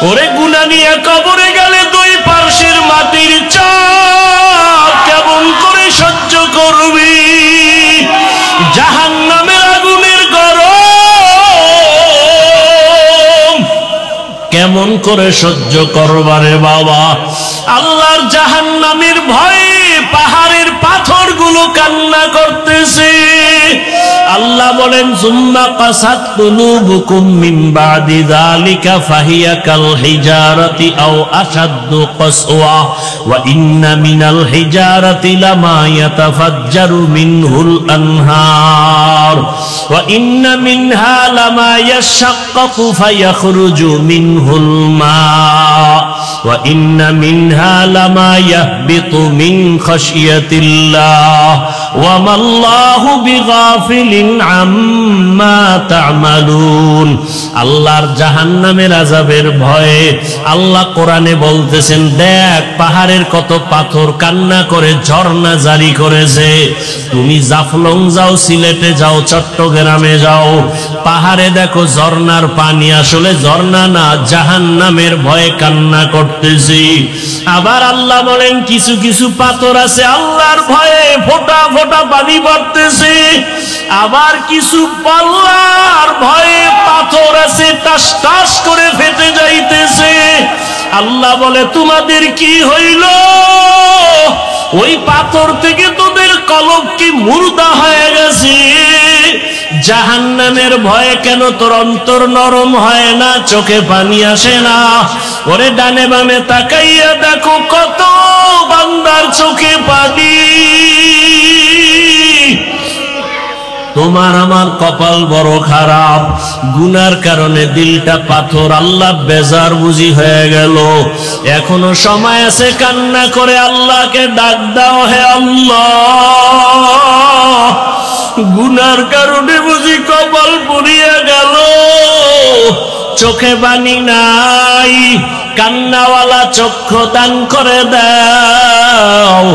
ওরে গুনাহ নিয়ে কবরে গেলে দুই পার্শ্বের মাটির চাপ কেমন করে সহ্য করবি? জাহান্নামের আগুনের গরম কেমন করে সহ্য করবারে বাবা? আল্লাহর জাহান্নামের ভয়ে পাহাড়ের পাথরগুলো কান্না করতেছে। আল্লাহ বলেন সুম্মা কাসাত কুলুবুকুম মিন বাদি যালিকা ফাহিয়া কাল হিজারাতি আও আশাদ্দু কাসওয়া ওয়া ইন্না মিনাল হিজারাতি লামা ইয়াতাফাজ্জারু মিনহুল আনহার ওয়া ইন্না মিনহা লামা ইয়াশাক্কাকু ফায়াখরুজু মিনহুল মা ওয়া ইন্না মিনহা লামা ইয়াহবিতু মিন খাশিয়াতিল্লাহ ওয়া মাল্লাহু বিগাফিলিন আম্মা তা'মালুন। আল্লাহর জাহান্নামের আযাবের ভয়ে আল্লাহ কোরআনে বলতেছেন, দেখ পাহাড়ের কত পাথর কান্না করে ঝর্ণা জারি করেছে। তুমি জাফলং যাও, সিলেটে যাও, চট্টগ্রামে যাও, পাহাড়ে দেখো ঝর্ণার পানি আসলে ঝর্ণা না, জাহান্নামের ভয়ে কান্না করতেছি। আবার আল্লাহ বলেন কিছু কিছু পাথর আছে আল্লাহর ভয়ে ফোঁটা ফোঁটা পানি পড়তেছে। আবার কিছু আল্লাহর ভয়ে পাথর আছে টাস টাস করে ফেটে যাইতেছে। আল্লাহ বলে তোমাদের কি হইল? ওই পাথর থেকে তোদের কলব কি মুর্দা হয়ে গেছে? জাহান্নামের ভয়ে কেন তোর অন্তর নরম হয় না, চোখে পানি আসে না? ওরে ডানে বামে তাকাইয়া দেখো কত বান্দার চোখে পানি। তোমার আমার কপাল বড় খারাপ, গুনার কারণে দিলটা পাথর। আল্লাহ বেজার বুঝি হয়ে গেল। এখনো সময় আছে, কান্না করে আল্লাহকে ডাক দাও, হে আল্লাহ গুনার কারণে বুঝি কপাল পুড়িয়ে গেল, চোখে পানি নাই, কান্নাওয়ালা চক্ষু দান করে দাও।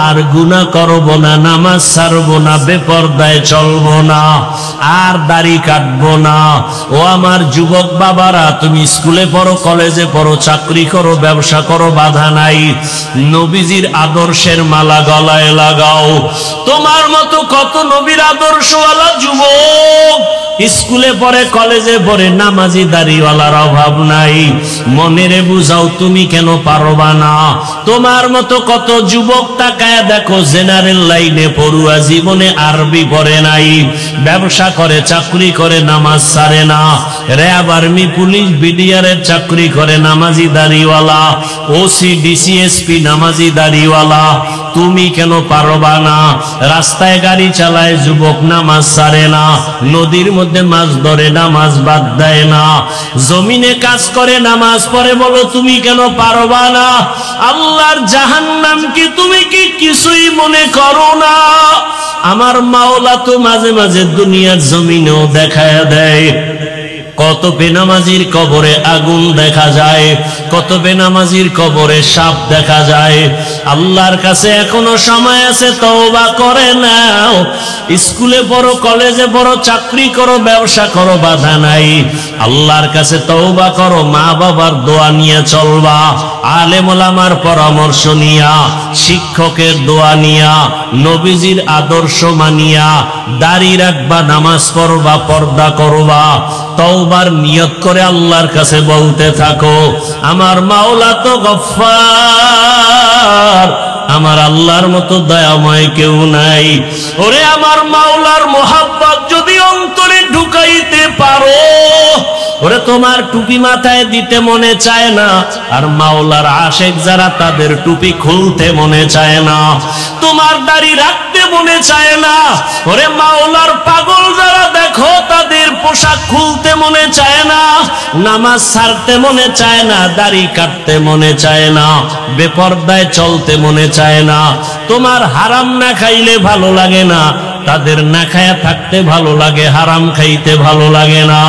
আর গুনাহ করব না, নামাজ ছাড়বো না, বেপরদায় চলবো না, আর দাড়ি কাটবো না। ও আমার যুবক বাবারা, তুমি স্কুলে পড়ো, কলেজে পড়ো, চাকরি করো, ব্যবসা করো, বাধা নাই। নবীজির আদর্শের মালা গলায় লাগাও। তোমার মতো কত নবীর আদর্শওয়ালা যুবক স্কুলে পড়ে, কলেজে পড়ে, নামাজি দাড়িওয়ালার অভাব নাই। মনেরে বুঝাও তুমি কেন পারবা না? তোমার মতো কত যুবক তাকায় দেখো জেনারেল লাইনে পড়ুয়া, জীবনে আরবি পড়ে নাই, ব্যবসা করে, চাকরি করে, নামাজ ছাড়ে না, র্যাব, আর্মি, পুলিশ, বিডিআরের চাকরি করে, নামাজি দাড়িওয়ালা, ওসি, ডিসিএসপি, নামাজি দাড়িওয়ালা। তুমি কেন পারবা না? রাস্তায় গাড়ি চালায় যুবক, নামাজ ছাড়ে না, নদীর মধ্যে মাছ ধরে, নামাজ বাদ দেয় না, জমিনে কাজ করে, নামাজ পড়ে, বলো তুমি কেন পারবা না? আল্লাহর জাহান্নাম কি তুমি কি কিছুই মনে করো না? আমার মাওলা তো মাঝে মাঝে দুনিয়ার জমিনেও দেখায় দেয়। কত বেনামাজির কবরে আগুন দেখা যায়, কত বেনামাজির কবরে সাপ দেখা যায়। আল্লাহর কাছে এখনো সময় আছে, তওবা করে নাও। স্কুলে পড়ো, কলেজে পড়ো, চাকরি করো, ব্যবসা করো, বাধা নাই। আল্লাহর কাছে তওবা করো, মা বাবার দোয়া নিয়ে চলবা, আলেম ওলামার পরামর্শ নিয়া, শিক্ষকের দোয়া নিয়া, নবীজির আদর্শ মানিয়া দাড়ি রাখবা, নামাজ পড়বা, পর্দা করবা, তওবার নিয়ত করে আল্লাহর কাছে বলতে থাকো, আমার মাওলা তো গফফার, আমার আল্লাহর মতো দয়াময় কেউ নাই। ওরে আমার মাওলার মোহাব্বত যদি অন্তরে ঢুকাইতে পারো, ওরে তোমার টুপি মাথায় দিতে মনে চায় না, আর মাওলার আশেক যারা তাদের টুপি খুলতে মনে চায় না, তোমার দাড়ি রাখতে মনে চায় না। ওরে মাওলার পাগল যারা দেখো তাদের পোশাক খুলতে মনে চায় না, নামাজ ছাড়তে মনে চায় না, দাড়ি কাটতে মনে চায় না, বেপরদায় চলতে মনে চায় না। তোমার হারাম না খাইলে ভালো লাগে না, তাদের না খায়া থাকতে ভালো লাগে, হারাম খাইতে ভালো লাগে না।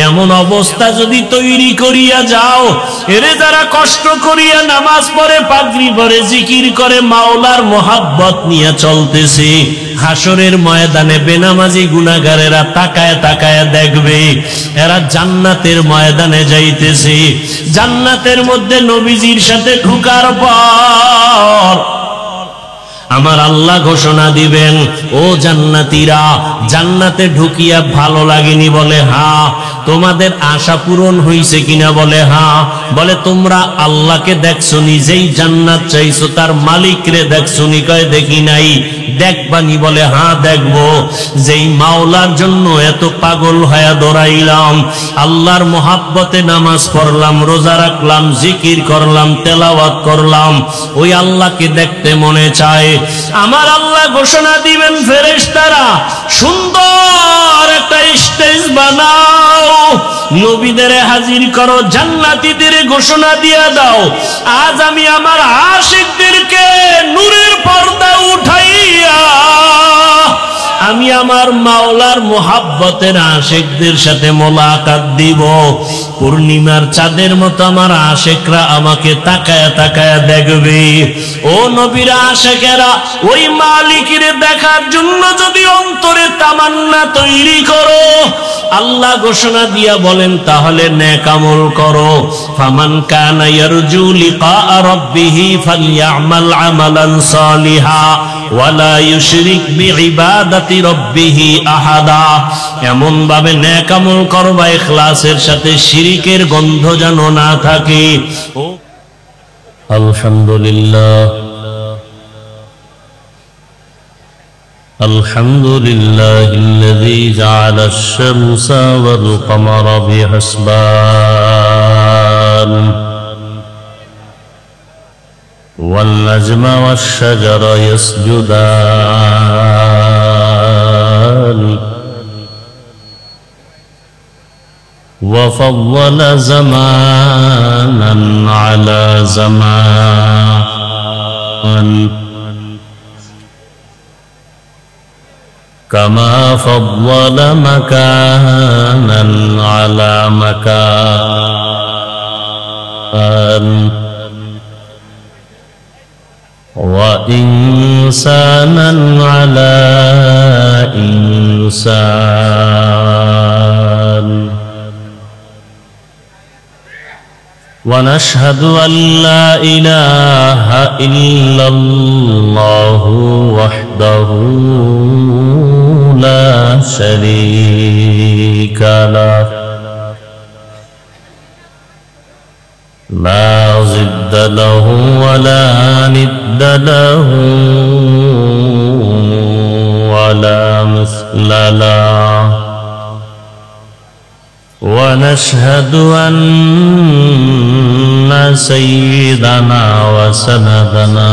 এমন অবস্থা যদি তৈরি করিয়া যাও, এরে যারা কষ্ট করিয়া নামাজ পড়ে, পাগড়ি পরে, জিকির করে, মাওলার মোহাব্বত নিয়ে চলতেছে, হাসরের ময়দানে বেনামাজি গুনাহগারেরা তাকায় তাকায় দেখবে এরা জান্নাতের ময়দানে যাইতেছে। জান্নাতের মধ্যে নবীজির সাথে ঢোকার পর আমার আল্লাহ ঘোষণা দিবেন, ও জান্নাতীরা, জান্নাতে ঢুকিয়া ভালো লাগেনি? বলে হ্যাঁ। তোমাদের আশা পূরণ হইছে কিনা? বলে হ্যাঁ। বলে তোমরা আল্লাহকে দেখছো, নিজেই জান্নাত চাইছো, তার মালিক রে দেখছো নি? কয় দেখি নাই। দেখবানি? বলে হ্যাঁ দেখবো। যেই মাওলার জন্য এত পাগল হয়ে দৌড়াইলাম, আল্লাহর মোহাব্বতে নামাজ পড়লাম, রোজা রাখলাম, জিকির করলাম, তেলাওয়াত করলাম, ওই আল্লাহকে দেখতে মনে চায়। আমার আল্লাহ ঘোষণা দিবেন, ফেরেশতারা সুন্দর একটা স্টেজ বানাও, নবীদের হাজির করো, জান্নাতীদের ঘোষণা দিয়ে দাও, আজ আমি আমার আশিকদেরকে নূরের পর্দা উঠাইয়া আমি আমার মাওলার মোহাব্বতের আশিকদের সাথে মোলাকাত দিব। পূর্ণিমার চাঁদের মতো আমার আশিকরা আমাকে তাকায়া তাকায়া দেখবে। ও নবীর আশিকেরা, ওই মালিকের দেখার জন্য যদি অন্তরে তামান্না তৈরি করো, আল্লাহ ঘোষণা দিয়া বলেন তাহলে নেক আমল করো। ফামান কানা ইয়ারজু লিকা রাব্বিহি ফালইআমাল আমালান সালিহা ওয়ালা ইউশরিক বিইবাদাতি রাব্বিহি আহাদা। এমন ভাবে নেক আমল করবা ইখলাসের সাথে, শিরিকের গন্ধ যেন না থাকে। আলহামদুলিল্লাহ, الحمد لله الذي جعل الشمس والقمر بحسبان والنجم والشجر يسجدان وفضل زمانا على زمان كما فضل مكانا على مكان وإنسانا على إنسان. ونشهد أن لا إله إلا الله وحده لا شريك له لا ضد له ولا ند له ولا مثل له. ونشهد أن سيدنا وسندنا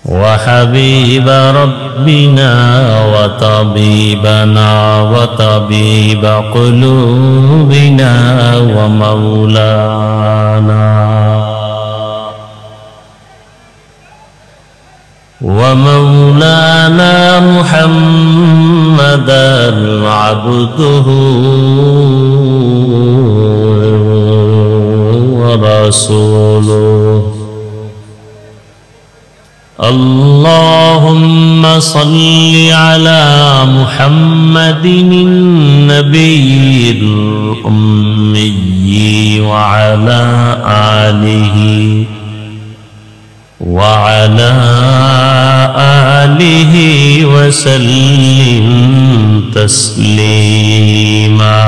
وحبيب ربنا وطبيبنا وطبيب قلوبنا ومولانا محمدا عبده ورسوله. اللهم صل على محمد النبي الأمي وعلى آله وسلم تسليما.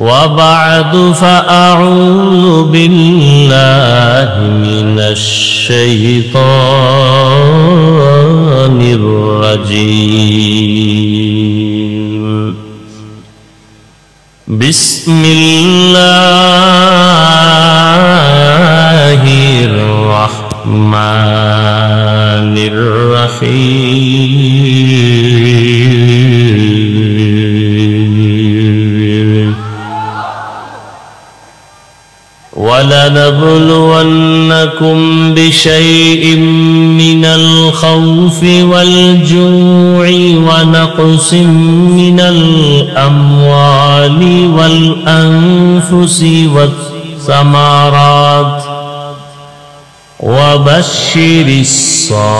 وبعد فأعوذ بالله من الشيطان الرجيم. بسم الله الرحمن الرحيم. ولنبلونكم بشيء من الخوف والجوع ونقص من الأموال والأنفس والثمرات وبشر الصابرين.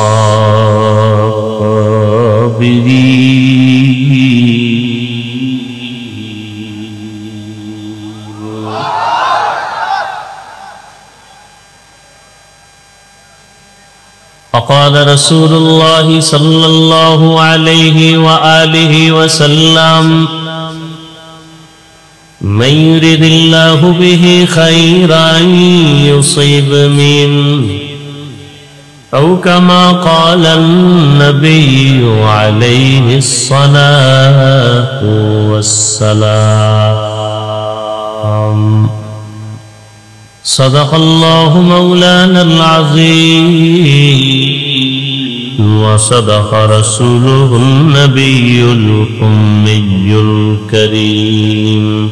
وقال رسول الله صلى الله عليه وآله وسلم من يرد الله به خيرا يصيب منه أو كما قال النبي عليه الصلاة والسلام صدق الله مولانا العظيم وصدق رسوله النبي الأمي الكريم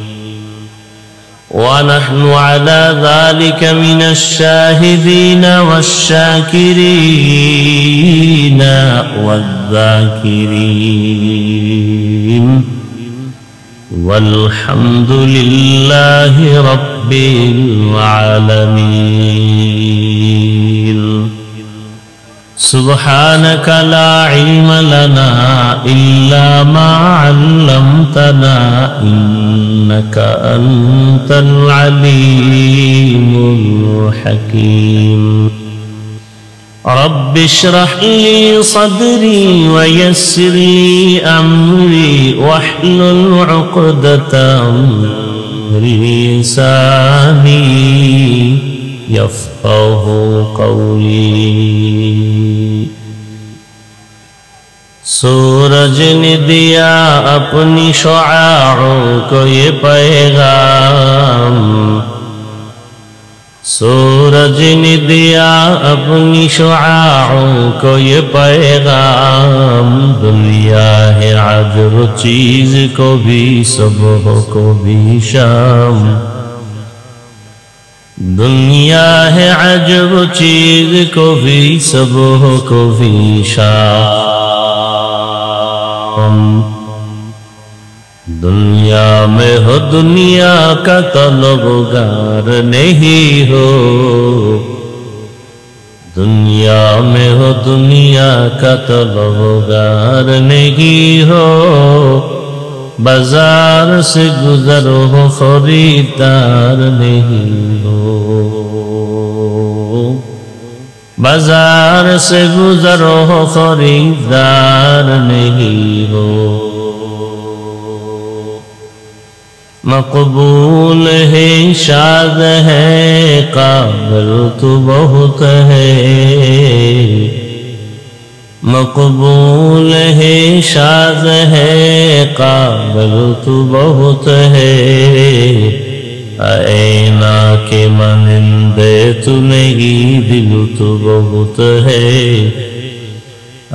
ونحن على ذلك من الشاهدين والشاكرين والذاكرين والحمد لله رب العالمين سبحانك لا علم لنا إلا ما علمتنا إنك أنت العليم الحكيم رب اشرح لي صدري ويسر لي أمري واحلل عقدة من لساني يفقه قولي सूरज ने दिया अपनी शुआओं को ये पैगाम सूरज ने दिया अपनी शुआओं को ये पैगाम दुनिया है अजब चीज को भी सुबह को भी शाम दुनिया है अजब चीज को भी सुबह को भी शाम दुनिया में हो दुनिया का तलबगार नहीं हो दुनिया में हो दुनिया का तलबगार नहीं हो बाजार से गुजरो हो खरीदार नहीं हो बाजार से गुजरो हो खरीदार नहीं हो मकबूल है शाद है काबिल तो बहुत है मकबूल है शाद है काबिल तो बहुत है ऐना के मानिंदे तू नहीं दिल तो बहुत है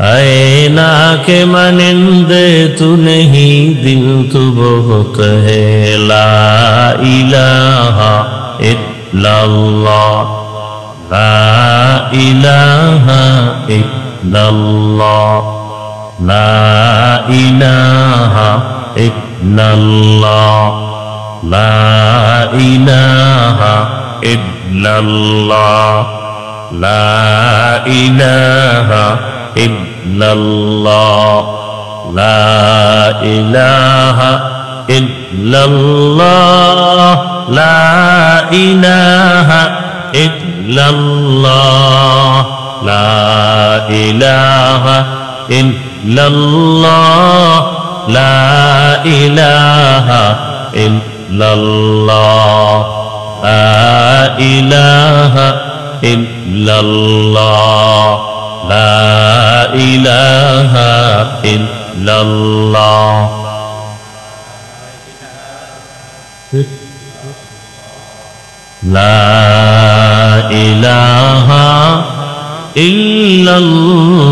ऐना के मानिंदे तू नहीं दिल तो बहुत है ला इलाहा इल्लल्लाह ला इलाहा इल्लल्लाह ला इलाहा इल्लल्लाह ला इलाहा इल्लल्लाह ला इलाहा इल्लल्लाह ला इलाहा इल्लल्लाह ला इलाहा इल्लल्लाह ला इलाहा इल्लल्लाह ला इलाहा इल्लल्लाह ला इलाहा इल्लल्लाह ला इलाहा इल्लल्लाह ला इलाहा इल्लल्लाह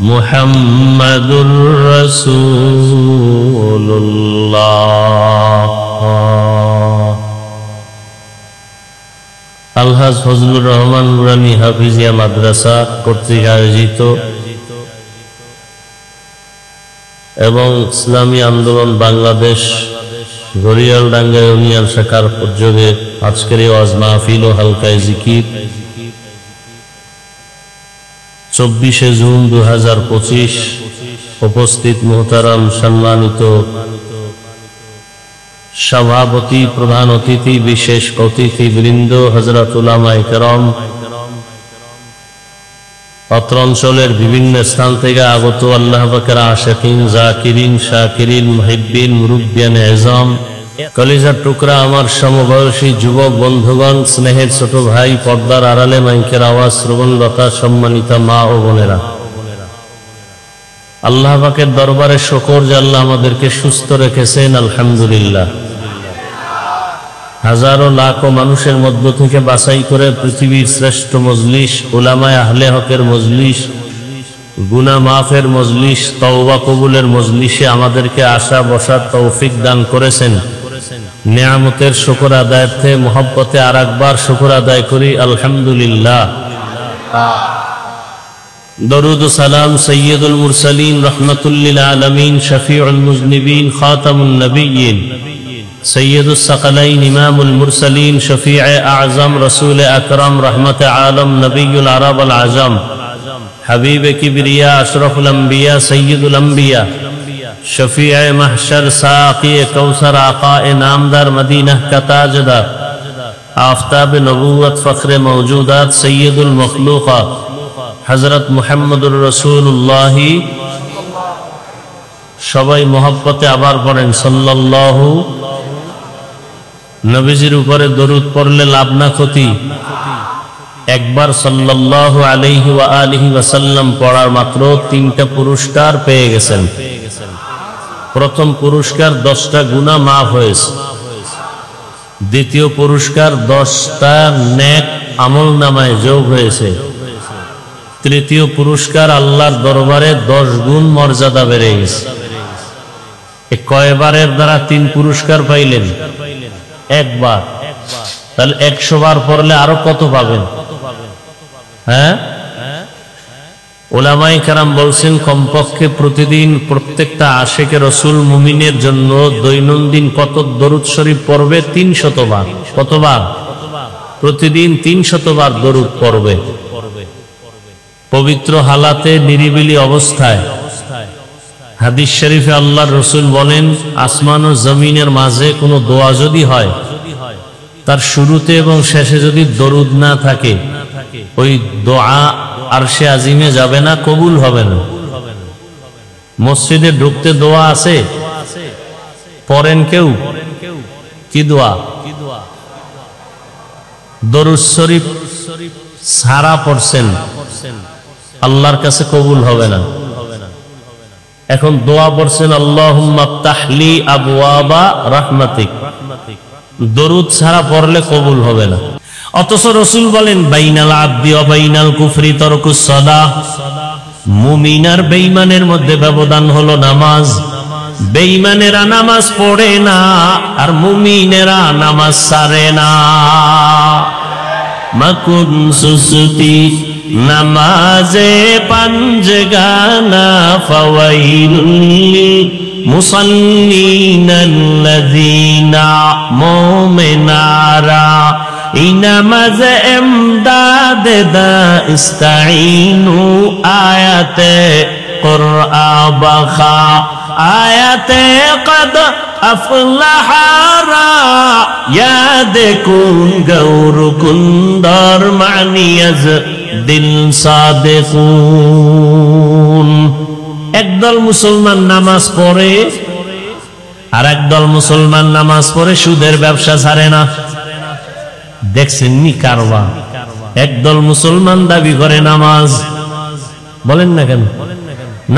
मुहम्मदुर रसूलुल्लाह আলহাজ ফজলুর রহমান নুরানী হাফিজিয়া মাদ্রাসা কর্তৃক আয়োজিত এবং ইসলামী আন্দোলন বাংলাদেশ গড়িয়ালডাঙ্গা ইউনিয়ন শাখার উদ্যোগে আজকের এই ওয়াজ মাহফিল ও হালকায়ে জিকির 24 জুন 2025 উপস্থিত মোহতারাম সম্মানিত সভাপতি, প্রধান অতিথি, বিশেষ অতিথিবৃন্দ, হযরত উলামায়ে কেরাম, অত্র অঞ্চলের বিভিন্ন স্থান থেকে আগত আল্লাহ পাকের আশিকিন, জাকিরিন, শাকিরিন, মুহিব্বিন, মুরব্বিয়ানে আযম, কলিজার টুকরা আমার সমবয়সী যুবক বন্ধুগণ, স্নেহের ছোট ভাই, পর্দার আড়ালে মাইকের আওয়াজ শ্রবণলতা, সম্মানিতা মা ও বোনেরা, আল্লাহ পাকের দরবারে শুকর যে আল্লাহ আমাদেরকে সুস্থ রেখেছেন, আলহামদুলিল্লাহ। হাজারো লাখো মানুষের মধ্য থেকে বাছাই করে পৃথিবীর শ্রেষ্ঠ মজলিস, উলামায়ে আহলে হকের মজলিস, গুনাহ মাফের মজলিস, তওবা কবুলের মজলিসে আমাদেরকে আসা বসার তৌফিক দান করেছেন। নিয়ামতের শুকর আদায়ার্থে মুহাব্বতে আরেকবার শুকর আদায় করি, আলহামদুলিল্লাহ। দরুদ ও সালাম সাইয়্যিদুল মুরসালিন, রাহমাতুল লিল আলামিন, শফিউল মুজনিবিন, খাতামুন নবিয়্যিন, সৈয়দুস সাকালাইন, ইমামুল মুরসালিন, শফিয়ে আযম, রসুল আকরাম, রহমতে আলম, নবিয়ুল আরব আল আজম, হাবিবে কিবরিয়া, আশরাফুল আম্বিয়া, সৈয়দুল আম্বিয়া, শফিয়ে মাহশর, সাকিয়ে কৌসর, আকায়ে নামদার, মদিনাহ কা তাজদার, আফতাবে নবুয়ত, ফখরে মওজুদাত, সৈয়দুল মখলুকাত, হযরত মুহাম্মদুর রাসূলুল্লাহ। সবাই মোহাব্বতে আবার পড়েন সাল্লাল্লাহু। নবীজির উপরে দরুদ পড়লে লাভ না ক্ষতি? একবার সাল্লাল্লাহু আলাইহি ওয়া আলিহি ওয়াসাল্লাম পড়ার মাত্র 3টা পুরস্কার পেয়ে গেছেন। প্রথম পুরস্কার 10টা গুনাহ মাফ হয়েছে, দ্বিতীয় পুরস্কার 10টা নেক আমল নামায় যোগ হয়েছে, তৃতীয় পুরস্কার আল্লাহর দরবারে 10 গুণ মর্যাদা বেড়ে গেছে। কয়বারের দ্বারা 3 পুরস্কার পাইলেন? একবার। তাহলে 100 বার পড়লে আরো কত পাবেন? হ্যাঁ, উলামায়ে কেরাম বলছেন কমপক্ষে প্রতিদিন প্রত্যেকটা আশিকে রাসূল মুমিনের জন্য দৈনন্দিন কত দরুদ শরীফ পড়বে? 300 বার। কতবার? প্রতিদিন 300 বার দরুদ পড়বে। পবিত্র হালাতে, নিরিবিলি অবস্থায়। হাদিস শরীফে আল্লাহর রাসূল বলেন, আসমান ও জমিনের মাঝে কোনো দোয়া যদি হয়, তার শুরুতে এবং শেষে যদি দরুদ না থাকে, ওই দোয়া আরশে আজিমে যাবে না, কবুল হবে না। মসজিদে ঢুকতে দোয়া আছে, পড়েন কেউ? কি দোয়া? দরুদ শরীফ সারা পড়ছেন, আল্লাহর কাছে কবুল হবে না। এখন দোয়া পড়ছেন, আল্লাহুম্মা আফতাহলি আবওয়াবা রাহমাতিক, দরুদ ছাড়া পড়লে কবুল হবে না। অথচ রাসূল বলেন, বাইনাল আবদি ওয়া বাইনাল কুফরি তারকুস সালাহ, মুমিন আর বেঈমানের মধ্যে ব্যবধান হলো নামাজ। বেঈমানেরা নামাজ পড়ে না, আর মুমিনেরা নামাজ ছাড়ে না। মাকুন সুসুতি নামাজে পাঞ্জগানা, ফাওয়াইলুল মুসাল্লিনাল্লাযীনা মুমিনারা, এই নামাজ ইমদাদ দা ইস্তাঈনু, আয়াতে কুরআ বাখা, আয়াতে কদ আফলাহারা, ইয়াদ কুন গৌর কুন্দর, মানিয়াজ দিল সাদেকুন। একদল মুসলমান নামাজ পড়ে, আর একদল মুসলমান নামাজ পড়ে সুদের ব্যবসা ছাড়ে না। দেখছেন নি কারবা? একদল মুসলমান দাবি করে নামাজ, বলেন না কেন?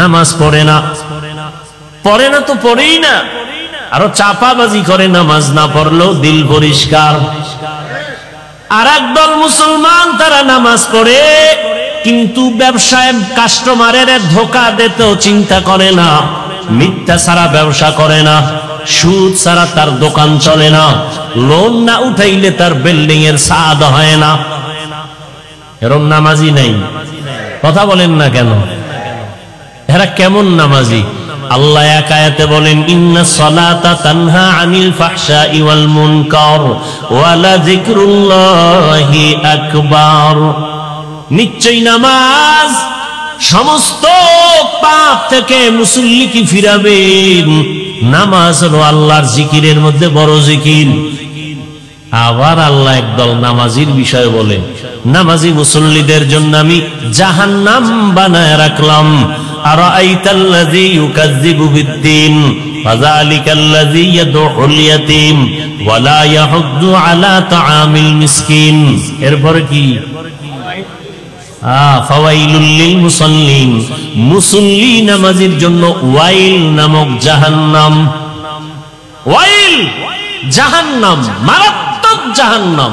নামাজ পড়ে না। পড়ে না তো পড়েই না, আরো চাপাবাজি করে নামাজ না পড়লেও দিল পরিষ্কার। আর একদল মুসলমান তারা নামাজ পড়ে, কিন্তু ব্যবসায় কাস্টমারের ধোকা দিতেও চিন্তা করে না, মিথ্যা ছাড়া ব্যবসা করে না, সুদ ছাড়া তার দোকান চলে না, লোন না উঠাইলে তার বিল্ডিং এর ছাদ হয় না। এরকম নামাজি নাই। কথা বলেন না কেন? এরা কেমন নামাজি? আল্লাহ এক আয়াতে বলেন, ইন্নাস সালাতা তানহা আনিল ফাহশাই ওয়াল মুনকার ওয়া লাযিকরুল্লাহি আকবার। নিশ্চয়ই নামাজ সমস্ত পাপ থেকে মুসল্লি কি ফিরাবেন? নামাজ হলো আল্লাহর জিকিরের মধ্যে বড় জিকির। আবার আল্লাহ একদল নামাজির বিষয় বলেন, নামাজি মুসল্লিদের জন্য আমি জাহান্নাম বানায় রাখলাম। আরাআইতাল্লাযী ইউকাযযিবু বিদ্দীন ফাযালিকাল্লাযী ইয়াদউল ইয়াতীম ওয়া লা ইয়াহুদ্দু আলা তাআমিল মিসকিন। এরপরে কি? ফাওয়াইলুল লিল মুসাল্লিন, মুসল্লি নামাজির জন্য ওয়াইল নামক জাহান্নাম। ওয়াইল জাহান্নাম, মারাত্মক জাহান্নাম।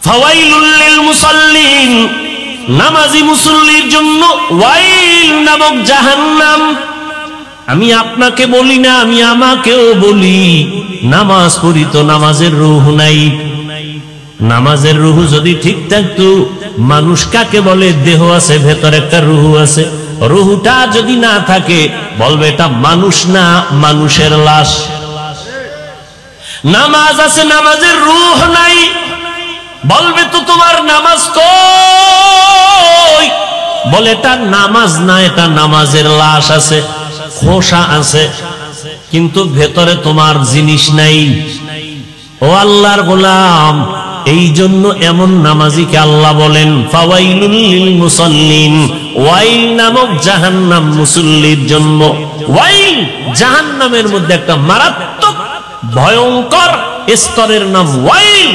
ফাওয়াইলুল লিল মুসাল্লিন, নামাজি মুসল্লির জন্য ওয়াইল নামক জাহান্নাম। আমি আপনাকে বলি না, আমি আমাকেও বলি, নামাজ পড়ি তো নামাজের রূহ নাই। নামাজের রূহ যদি ঠিক থাকতো, মানুষ কাকে বলে? দেহ আছে, ভেতরে একটা রূহ আছে। রূহটা যদি না থাকে, বলবে এটা মানুষ না, মানুষের লাশ। নামাজ আছে, নামাজের রূহ নাই, বলবে তো তোমার নামাজ কই? বলে এটা নামাজ না, এটা নামাজের লাশ আছে, খোসা আছে, কিন্তু ভেতরে তোমার জিনিস নাই। ও আল্লাহর গোলাম, এই জন্য এমন নামাজিকে আল্লাহ বলেন ফাওয়াইলুল লিল মুসাল্লিন, ওয়াইল নামক জাহান্নাম মুসল্লির জন্য। ওয়াইল জাহান্নামের মধ্যে একটা মারাত্মক ভয়ঙ্কর স্তরের নাম ওয়াইল।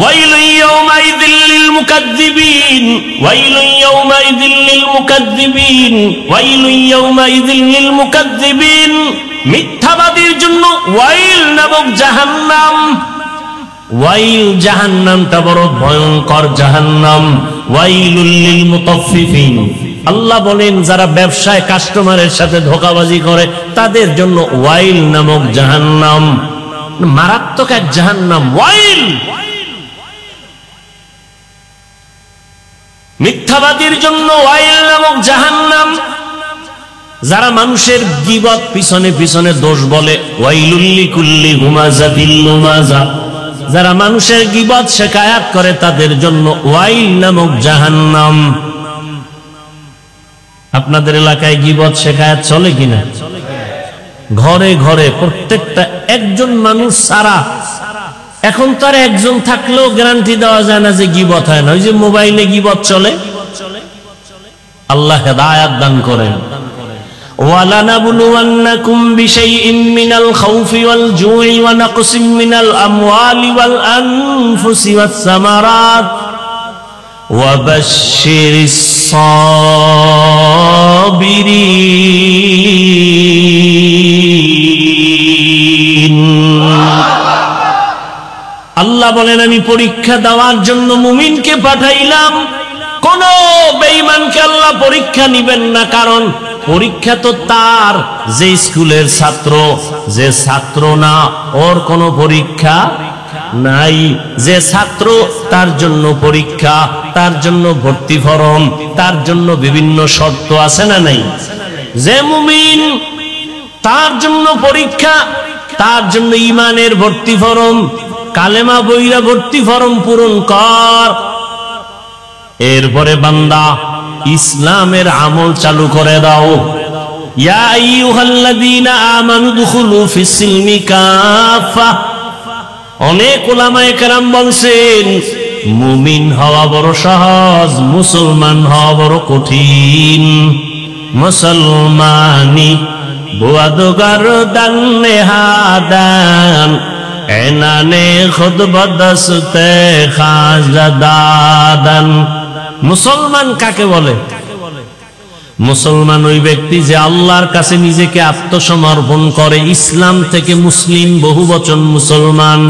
ওয়াইলুন ইয়াওমাইযিল লিল মুকাদ্দিবিন, ওয়াইলুন ইয়াওমাইযিল লিল মুকাদ্দিবিন, ওয়াইলুন ইয়াওমাইযিল লিল মুকাদ্দিবিন। মিথ্যাবাদীর জন্য ওয়াইল নামক জাহান্নাম। ওয়াইল জাহান্নামটা বড় ভয়ঙ্কর জাহান্নাম। ওয়াইলুল লিল মুতাফফিফিন, আল্লাহ বলেন যারা ব্যবসায় কাস্টমারের সাথে ধোঁকাবাজি করে তাদের জন্য ওয়াইল নামক জাহান্নাম। মারাত্মক এক জাহান্নাম ওয়াইল। মিথ্যাবাদীর জন্য ওয়াইল নামক জাহান্নাম। যারা মানুষের গীবত পিছনে পিছনে দোষ বলে, ওয়াইলুল লিকুল্লি হুমাযাতিল লুমাযা, যারা মানুষের গীবত শিকায়াত করে তাদের জন্য ওয়াইল নামক জাহান্নাম। আপনাদের এলাকায় গীবত শিকায়াত চলে কিনা? ঘরে ঘরে প্রত্যেকটা একজন মানুষ সারা। এখন তো আর একজন থাকলেও গ্যারান্টি দেওয়া যায় না যে গীবত হয় না। ওই যে মোবাইলে গীবত চলে। আল্লাহ হেদায়েত দান করেন। وَلَنَبْلُوَنَّكُمْ بِشَيْءٍ مِّنَ الْخَوْفِ وَالْجُوعِ وَنَقْصٍ مِّنَ الْأَمْوَالِ وَالْأَنفُسِ وَالثَّمَرَاتِ وَبَشِّرِ الصَّابِرِينَ। আল্লাহ বলেন আমি পরীক্ষা দেওয়ার জন্য মুমিনকে পাঠাইলাম। কোন বেঈমানকে আল্লাহ পরীক্ষা নিবেন না, কারণ পরীক্ষা তো তার যে স্কুলের ছাত্র, যে ছাত্র না ওর কোনো পরীক্ষা নাই। যে ছাত্র তার জন্য পরীক্ষা, তার জন্য ভর্তি ফরম, তার জন্য বিভিন্ন শর্ত আছে না নাই? যে মুমিন তার জন্য পরীক্ষা, তার জন্য ঈমানের ভর্তি ফরম, কালেমা বইরা ভর্তি ফরম পূরণ কর। এরপরে বান্দা ইসলামের আমল চালু করে দাও। ইয়া আইয়ুহাল্লাযীনা আমানু দুখুলু ফিস সিলমি কাফা। অনেক উলামায়ে কেরাম বলছেন মুমিন হওয়া বড় সহজ, মুসলমান হওয়া বড় কঠিন। মুসলমানি বুয়াদগার দান্নে হাদান এনানে খুদ বদস্তে খাজদাদান। মুসলমান কাকে বলে? মুসলমান ওই ব্যক্তি যে আল্লাহর কাছে নিজেকে আত্মসমর্পণ করে। ইসলাম থেকে মুসলিম বহুবচন মুসলমান।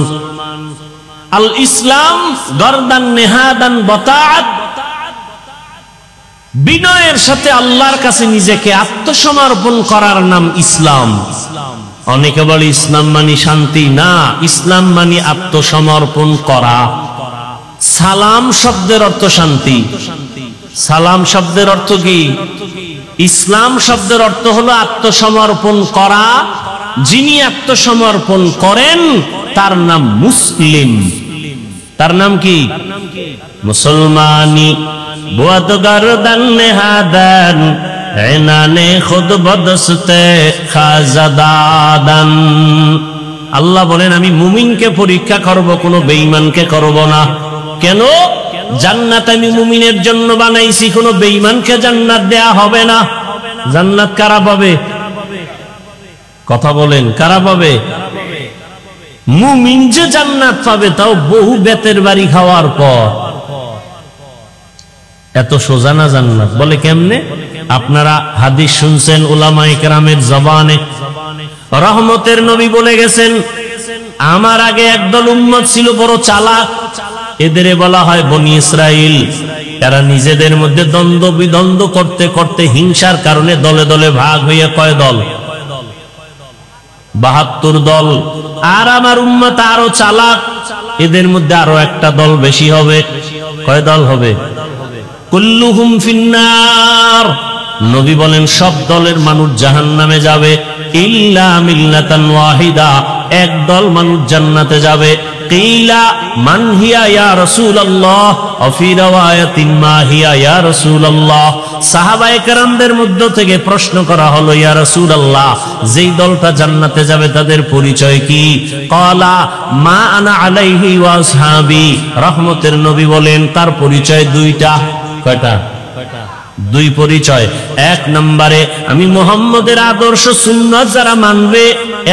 আল ইসলাম গরদান নেহাদান বতাআত, বিনয়ের সাথে আল্লাহর কাছে নিজেকে আত্মসমর্পণ করার নাম ইসলাম। অনেকে বলে ইসলাম মানে শান্তি। না, ইসলাম মানে আত্মসমর্পণ করা। সালাম শব্দের অর্থ শান্তি। সালাম শব্দের অর্থ কি? ইসলাম শব্দের অর্থ হলো আত্মসমর্পণ করা। যিনি আত্মসমর্পণ করেন তার নাম মুসলিম। তার নাম কি? মুসলমানি বুয়াত গর্দন নেহাদান এনানে খুদ বদস্তে খাজাদাদান। আল্লাহ বলেন আমি মুমিনকে পরীক্ষা করব, কোনো বেঈমানকে করব না। কেন? জান্নাত আমি মুমিনের জন্য বানাইছি, কোনো বেঈমানকে জান্নাত দেয়া হবে না। জান্নাত কারা পাবে? কথা বলেন, কারা পাবে? মুমিন যে জান্নাত পাবে, তাও বহু বেতের বাড়ি খাওয়ার পর। এত সোজা না জান্নাত। বলে কেমনে? আপনারা হাদিস শুনছেন উলামায়ে কেরামের জবানে, রহমতের নবী বলে গেছেন, আমার আগে একদল উম্মত ছিল বড় চালাক, এদের বলা হয় বনি ইসরাইল। এরা নিজেদের মধ্যে দ্বন্দ্ব বিদ্বন্দ্ব করতে করতে হিংসার কারণে দলে দলে ভাগ হয়ে কয় দল? 72 দল। আর আমার উম্মত আরো চালাক, এদের মধ্যে আরো একটা দল বেশি হবে। কয় দল হবে? কুল্লুহুম ফিন্নার। নবী বলেন সব দলের মানুষ জাহান্নামে যাবে, ইল্লা মিল্লাতান ওয়াহিদা, এক দল মানুষ জান্নাতে যাবে। কিলা মান হিয়া ইয়া রাসূলুল্লাহ, ওয়া ফি riwayatin মা হিয়া ইয়া রাসূলুল্লাহ। সাহাবায়ে কেরামদের মধ্য থেকে প্রশ্ন করা হলো, ইয়া রাসূলুল্লাহ, যেই দলটা জান্নাতে যাবে তাদের পরিচয় কি? ক্বালা মা আনা আলাইহি ওয়া আসহাবি। রহমতের নবী বলেন তার পরিচয় দুইটা। কয়টা? দুই পরিচয়। এক নম্বরে আমি মুহাম্মদের আদর্শ সুন্নাত যারা মানবে,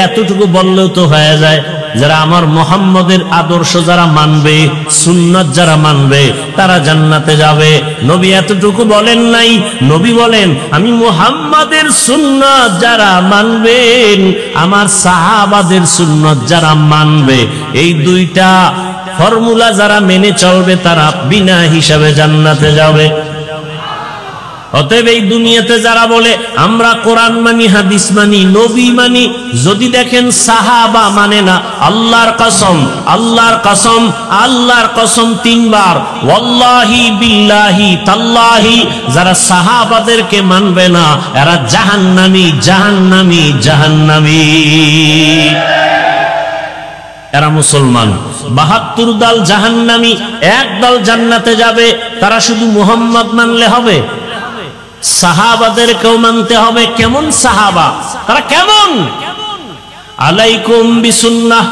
এতটুকু বললেও তো হয়ে যায়, যারা আমার মুহাম্মদের আদর্শ যারা মানবে, সুন্নাত যারা মানবে, তারা জান্নাতে যাবে। নবী এতটুকু বলেন নাই, নবী বলেন আমি মুহাম্মদের সুন্নাত যারা মানবেন, আমার সাহাবাদের সুন্নাত যারা মানবে, এই দুইটা ফর্মুলা যারা মেনে চলবে, তারা বিনা হিসাবে জান্নাতে যাবে। অতএব এই দুনিয়াতে যারা বলে আমরা কোরআন মানি, হাদিস মানি, নবী মানি, যদি দেখেন সাহাবা মানে না, আল্লাহর কসম, আল্লাহর কসম, আল্লাহর কসম 3 বার, ওয়াল্লাহি বিল্লাহি তাল্লাহি, যারা সাহাবাদেরকে মানবে না, এরা জাহান্নামী, জাহান্নামী, জাহান্নামী। এরা মুসলমান। 72 দল জাহান্নামী, এক দল জান্নাতে যাবে। তারা শুধু মুহাম্মদ মানলে হবে? সাহাবাদেরকেও মানতে হবে। কেমন সাহাবা? তারা কেমন? আলাইকুম বিসুন্নাহ,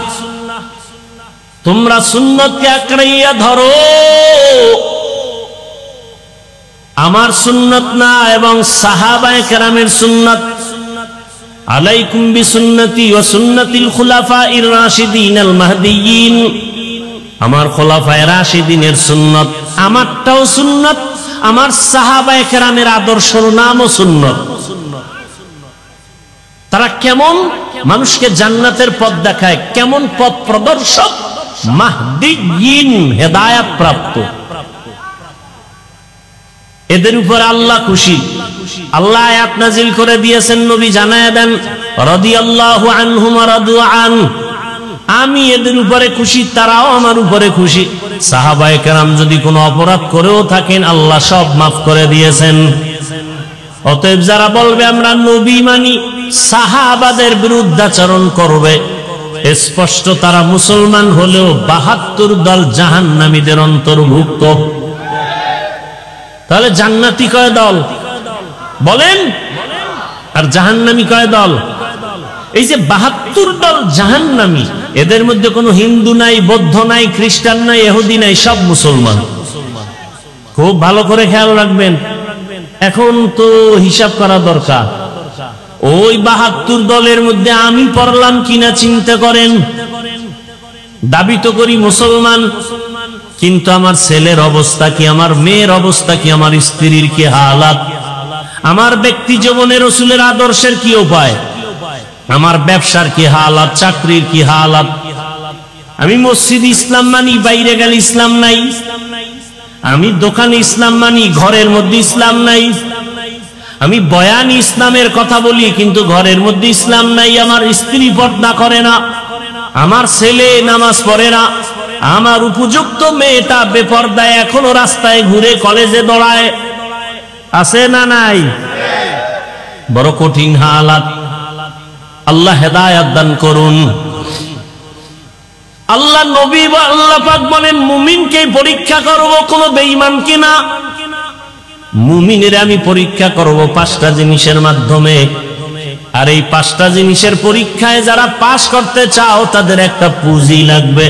তোমরা সুন্নতকে আঁকড়াইয়া ধরো, আমার সুন্নত না এবং সাহাবায়ে কেরামের সুন্নত। আলাইকুম বিসুন্নতি ওয়া সুন্নাতিল খুলাফাইর রাশিদিনাল মাহদিয়িন, আমার খোলাফায়ে রাশিদিনের সুন্নত, আমারটাও সুন্নত, আমার সাহাবায়ে কেরামের আদর্শের নামও সুন্নত। তারা কেমন? মানুষকে জান্নাতের পথ দেখায়। কেমন পথ প্রদর্শক? মাহদিয়িন, হেদায়েত প্রাপ্ত। এদের উপর আল্লাহ খুশি। আল্লাহ আয়াত নাজিল করে দিয়েছেন, নবী জানায়া দেন, রাদিয়াল্লাহু আনহুম ওয়া রাদু আন, আমি এদের উপরে খুশি, তারাও আমার উপরে খুশি। সাহাবায়ে কেরাম যদি কোনো অপরাধ করেও থাকেন, আল্লাহ সব মাফ করে দিয়েছেন। অতএব যারা বলবে আমরা নবী মানি, সাহাবাদের বিরুদ্ধাচরণ করবে, স্পষ্ট তারা মুসলমান হলেও 72 দল জাহান্নামীদের অন্তর্ভুক্ত। তাহলে জান্নাতি কয় দল বলেন, আর জাহান্নামী কয় দল? এই যে 72 দল জাহান্নামী, এদের মধ্যে কোনো হিন্দু নাই, বৌদ্ধ নাই, খ্রিস্টান নাই, ইহুদি নাই, সব মুসলমান। খুব ভালো করে খেয়াল রাখবেন। এখন তো হিসাব করা দরকার, ওই 72 দলের মধ্যে আমি পড়লাম কিনা চিন্তা করেন। দাবি তো করি মুসলমান, কিন্তু আমার ছেলের অবস্থা কি, আমার মেয়ের অবস্থা কি, আমার স্ত্রীর কি হালাত, আমার ব্যক্তি জীবনে রাসূলের আদর্শের কি উপায়, আমার ব্যবসার কি হালাত, চাকরির কি হালাত। আমি মসজিদ ইসলাম মানি, বাইরে গেলে ইসলাম নাই। আমি দোকানে ইসলাম মানি, ঘরের মধ্যে ইসলাম নাই। আমি বয়ান ইসলামের কথা বলি, কিন্তু ঘরের মধ্যে ইসলাম নাই। আমার স্ত্রী পর্দা করে না, আমার ছেলে নামাজ পড়ে না, আমার উপযুক্ত মেয়েটা বেপর্দায় এখনো রাস্তায় ঘুরে, কলেজে দৌড়ায়। আছে না নাই? বড় কঠিন হালাত। আল্লাহ হেদায়েত দান করুন। আল্লাহ নবী বা আল্লাহ পাক বলেন মুমিনকে পরীক্ষা করব, কোন বেঈমানকে না। মুমিনের আমি পরীক্ষা করব 5টা জিনিসের মাধ্যমে। আর এই 5টা জিনিসের পরীক্ষায় যারা পাশ করতে চাও তাদের একটা পুঁজি লাগবে।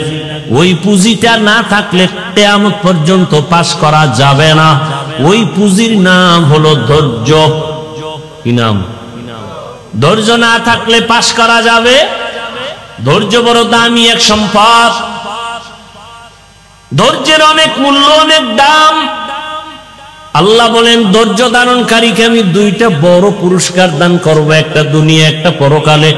ওই পুঁজিটা না থাকলে কিয়ামত পর্যন্ত পাশ করা যাবে না। ওই পুঁজির নাম হলো ধৈর্য। কি নাম? ধৈর্য না থাকলে পাশ করা যাবে? ধৈর্য বড় দামি এক সম্পদ। ধৈর্যের অনেক মূল্য, অনেক দাম। আল্লাহ বলেন ধৈর্য ধারণকারীকে আমি 2টা বড় পুরস্কার দান করব, একটা দুনিয়া একটা পরকালে।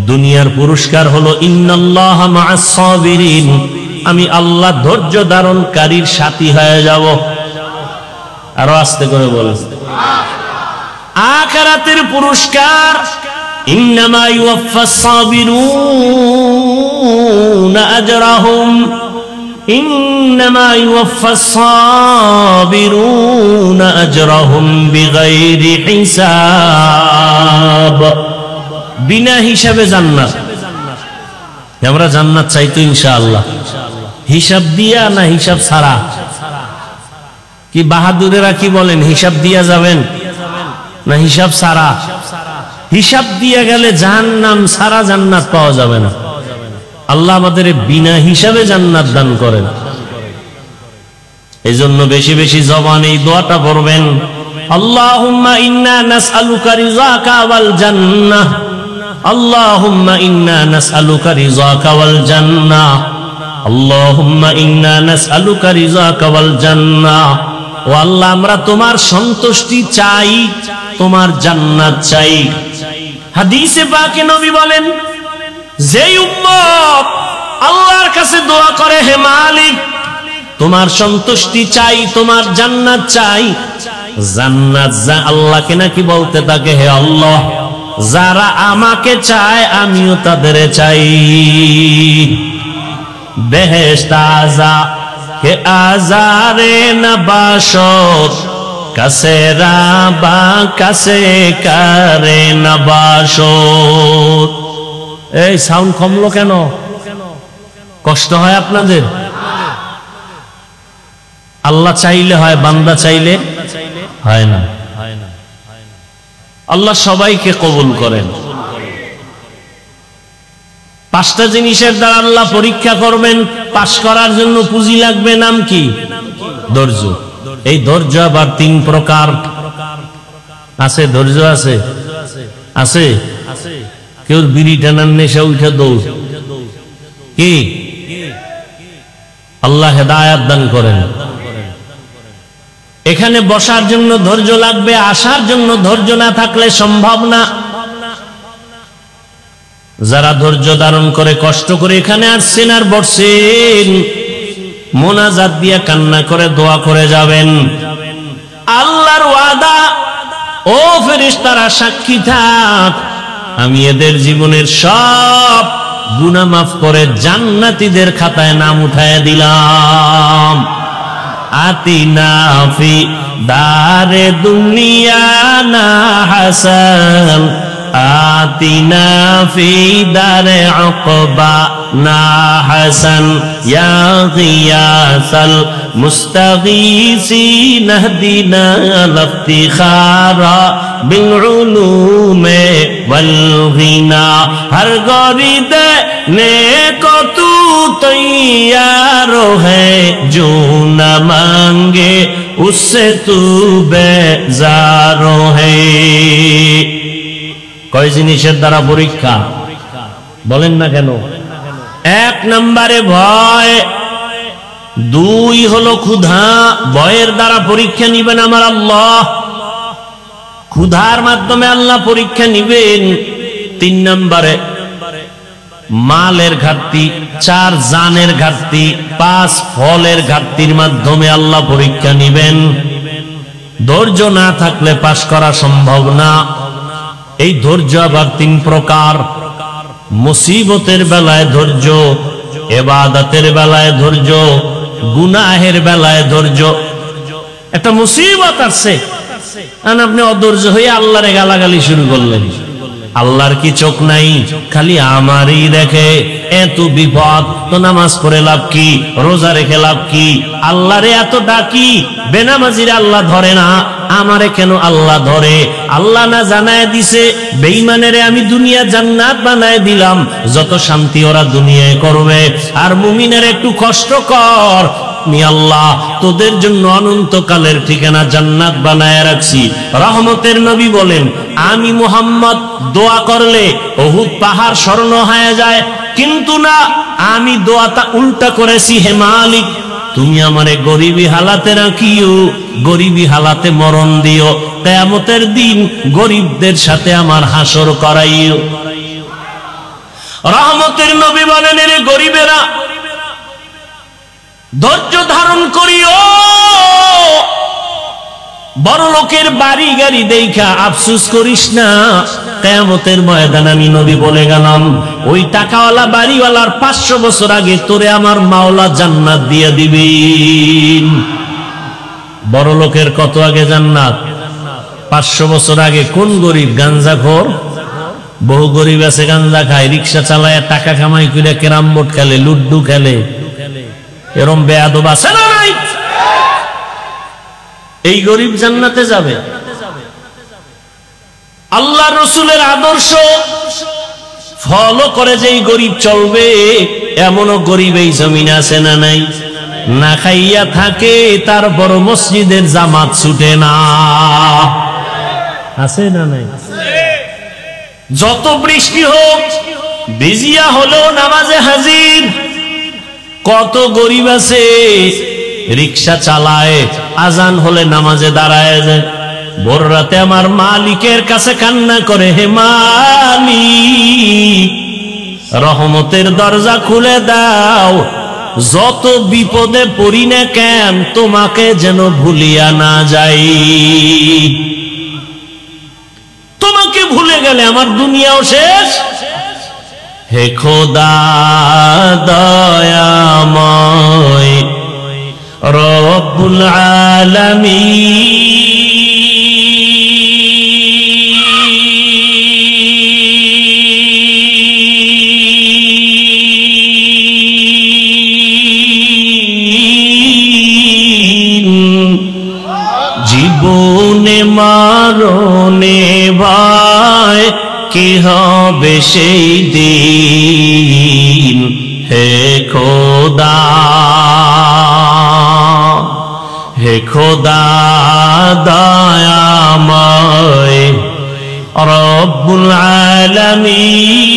দুনিয়ার পুরস্কার হলো ইন্নাল্লাহা মা'আস সাবিরিন, আমি আল্লাহ ধৈর্য ধারণকারীর সাথী হয়ে যাব। আরো আস্তে করে বলেন। আখিরাতের পুরস্কার ইন্নামা ইউওয়াফাস সাবিরুনা আজরাহুম, ইন্নামা ইউওয়াফাস সাবিরুনা আজরাহুম বিগাইরি হিসাব। বিনা হিসাবে জান্নাত। আমরা জান্নাত চাই তো ইনশাআল্লাহ, হিসাব দিয়া না হিসাব ছাড়া? কি বাহাদুরেরা কি বলেন, হিসাব দিয়া যাবেন না হিসাব ছাড়া? হিসাব দিয়া গেলে জাহান্নাম, সারা জান্নাত পাওয়া যাবে না। আল্লাহ আমাদের বিনা হিসাবে জান্নাত দান করেন। এই জন্য বেশি বেশি জবান এই দোয়াটা পড়বেন, আল্লাহুম্মা ইন্না নাসআলুকা রিযাকা ওয়াল জান্নাহ, আল্লাহুম্মা ইন্না নাসআলুকা রিযাকা ওয়াল জান্নাহ, আল্লাহুম্মা ইন্না নাসআলুকা রিযাকা ওয়াল জান্নাহ। ও আল্লাহ, আমরা তোমার সন্তুষ্টি চাই, তোমার জান্নাত চাই। হাদিসে পাকে নবী বলেন, যেই উম্মত আল্লাহর কাছে দোয়া করে, হে মালিক তোমার সন্তুষ্টি চাই, তোমার জান্নাত চাই, জান্নাত আল্লাহকে নাকি বলতে থাকে, হে আল্লাহ যারা আমাকে চায় আমিও তাদের চাই। বেহেশত আযা কে আজারে নবাশত, কাছে রাবা কাছে করে নবাশত। এই সাউন্ড কমলো কেন? কষ্ট হয় আপনাদের? আল্লাহ চাইলে হয়, বান্দা চাইলে হয় না। আল্লাহ সবাইকে কবুল করেন। 5টা জিনিসের দ্বারা আল্লাহ পরীক্ষা করবেন। পাশ করার জন্য পুঁজি লাগবে, নাম কি? ধৈর্য। এই ধৈর্য আবার 3 প্রকার আছে। ধৈর্য আছে আছে কেউ বিড়ি টানার নেশা উঠে দৌড়। কি? আল্লাহ হেদায়েত দান করেন। এখানে বসার জন্য ধৈর্য লাগবে, আসার জন্য ধৈর্য না থাকলে সম্ভব না। যারা ধৈর্য ধারণ করে কষ্ট করে এখানে আসছেন আর বসছেন, মোনাজাত দিয়ে কান্না করে দোয়া করে যাবেন। আল্লাহর ওয়াদা, ও ফেরেশতারা সাক্ষী থাক, আমি এদের জীবনের সব গুনাহ মাফ করে জান্নাতীদের খাতায় নাম উঠায় দিলাম। আতিনা ফি দারে দুনিয়া না হাসান, আতিনা ফি দারে উকবা না হাসান, ইয়া গিয়াসাল মুস্তাগীসিন ইহদিনা লিফতিখারা বিল উলুমে ওয়াল গিনা। হর গরিদে নেকো তু তৈয়ার है जो न मांगे उससे तू बेजार है। কয় জিনিসের দ্বারা পরীক্ষা বলেন না কেন? 1 নম্বরে ভয়, 2 হলো ক্ষুধা। ভয়ের দ্বারা পরীক্ষা নিবেন আমার আল্লাহ, ক্ষুধার মাধ্যমে আল্লাহ পরীক্ষা নিবেন। 3 নম্বরে মালের ঘাটতি, 4 জানের ঘাটতি, 5 ফলের ঘাটতির মাধ্যমে আল্লাহ পরীক্ষা নিবেন। ধৈর্য না থাকলে পাশ করা সম্ভব না। এই ধৈর্য আবার 3 প্রকার। মুসিবতের বেলায় ধৈর্য, ইবাদতের বেলায় ধৈর্য, গুনাহের বেলায় ধৈর্য। একটা মুসিবত আসছে আর আপনি অধৈর্য হয়ে আল্লাহরে গালাগালি শুরু করলেন, আল্লাহর কি চোখ নাই? খালি আমারই দেখে। এত বিপদ তো নামাজ পড়ে লাভ কি, রোজা রেখে লাভ কি? আল্লাহরে এত ডাকি, বেনামাজিরা আল্লাহ ধরে না, আমারে কেন আল্লাহ ধরে? আল্লাহ না জানায় দিছে বেঈমানেরে আমি দুনিয়া জান্নাত বানায় দিলাম, যত শান্তি ওরা দুনিয়ায় করবে, আর মুমিনের একটু কষ্ট কর, আমি আল্লাহ তোদের জন্য অনন্তকালের ঠিকানা জান্নাত বানায় রাখছি। রহমতের নবী বলেন, আমি মুহাম্মদ দোয়া করলে উহুদ পাহাড় স্বর্ণ হয়ে যায়, কিন্তু না, আমি দোয়াটা উল্টা করেছি। হে মালিক, তুমি আমারে গরিবী হালাতে রাখিও, গরিবী হালাতে মরণ দিও, কিয়ামতের দিন গরিবদের সাথে আমার হাসর করাইও। রহমতের নবী বলেন, এর গরিবেরা ধৈর্য ধারণ করিও, বড় লোকের বাড়ি গাড়ি দেখা আফসোস করিস না। কিয়ামতের ময়দান আমি নবী বলে গেলাম, ওই টাকাওয়ালা বাড়িওয়ালার 500 বছর আগে তোরে আমার মাওলা জান্নাত দিয়ে দিবেন। বড় লোকের কত আগে জান্নাত? 500 বছর আগে। কোন গরিব? গাঞ্জাখোর। বহু গরিব আছে গাঞ্জা খায়, রিক্সা চালায়, টাকা কামাই করে ক্যারাম বোর্ড খেলে, লুড্ডু খেলে, এরম বেয়াদব আছে না নাই? এই গরিব জান্নাতে যাবে? আল্লাহ রসুলের আদর্শ ফলো করে যেই গরিব চলবে, এমনও গরিব এই জমিনে আছে না নাই? না খাইয়া থাকে, তারপর মসজিদের জামাত ছুটে না, আছে না নাই? যত বৃষ্টি হোক, ভিজিয়া হলেও নামাজে হাজির। কত গরিব আছে রিক্সা চালায়, আজান হলে নামাজে দাঁড়ায় যায়, ভোর রাতে আমার মালিকের কাছে কান্না করে, হে মালিক, রহমতের দরজা খুলে দাও, যত বিপদে পড়ি না কেন তোমাকে যেন ভুলিয়া না যাই। তোমাকে ভুলে গেলে আমার দুনিয়াও শেষ। হে খোদা দয়াময় রব্বুল আলামিন, জীবনে মরণে ভাই কি হবে সেই দিন, হে খোদা, হে খোদা দয়াময় রব্বুল আলামিন,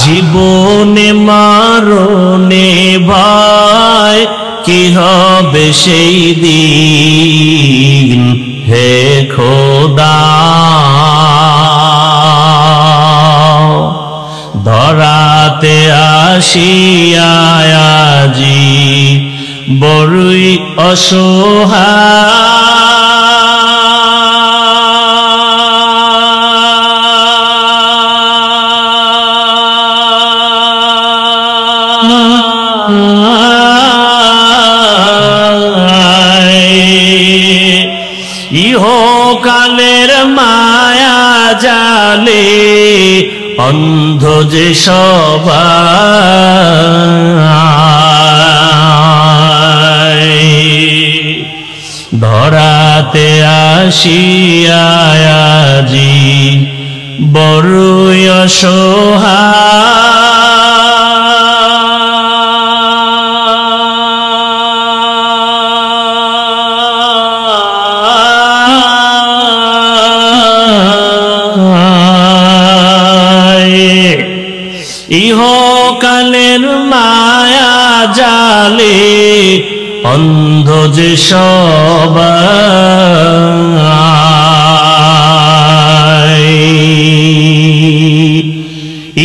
জীবনে মরণে ভাই কি হবে সেই দিন, হে খোদা, ধরাতে আসিয়া আজি বড়ই অসহায়, ইহকালের মায়া জালে অন্ধ যে সবাই, ধরাতে আসিয়া আজি বড়ই অসহায়, ইহকালের মায়া জালে অন্ধ যে সবাই,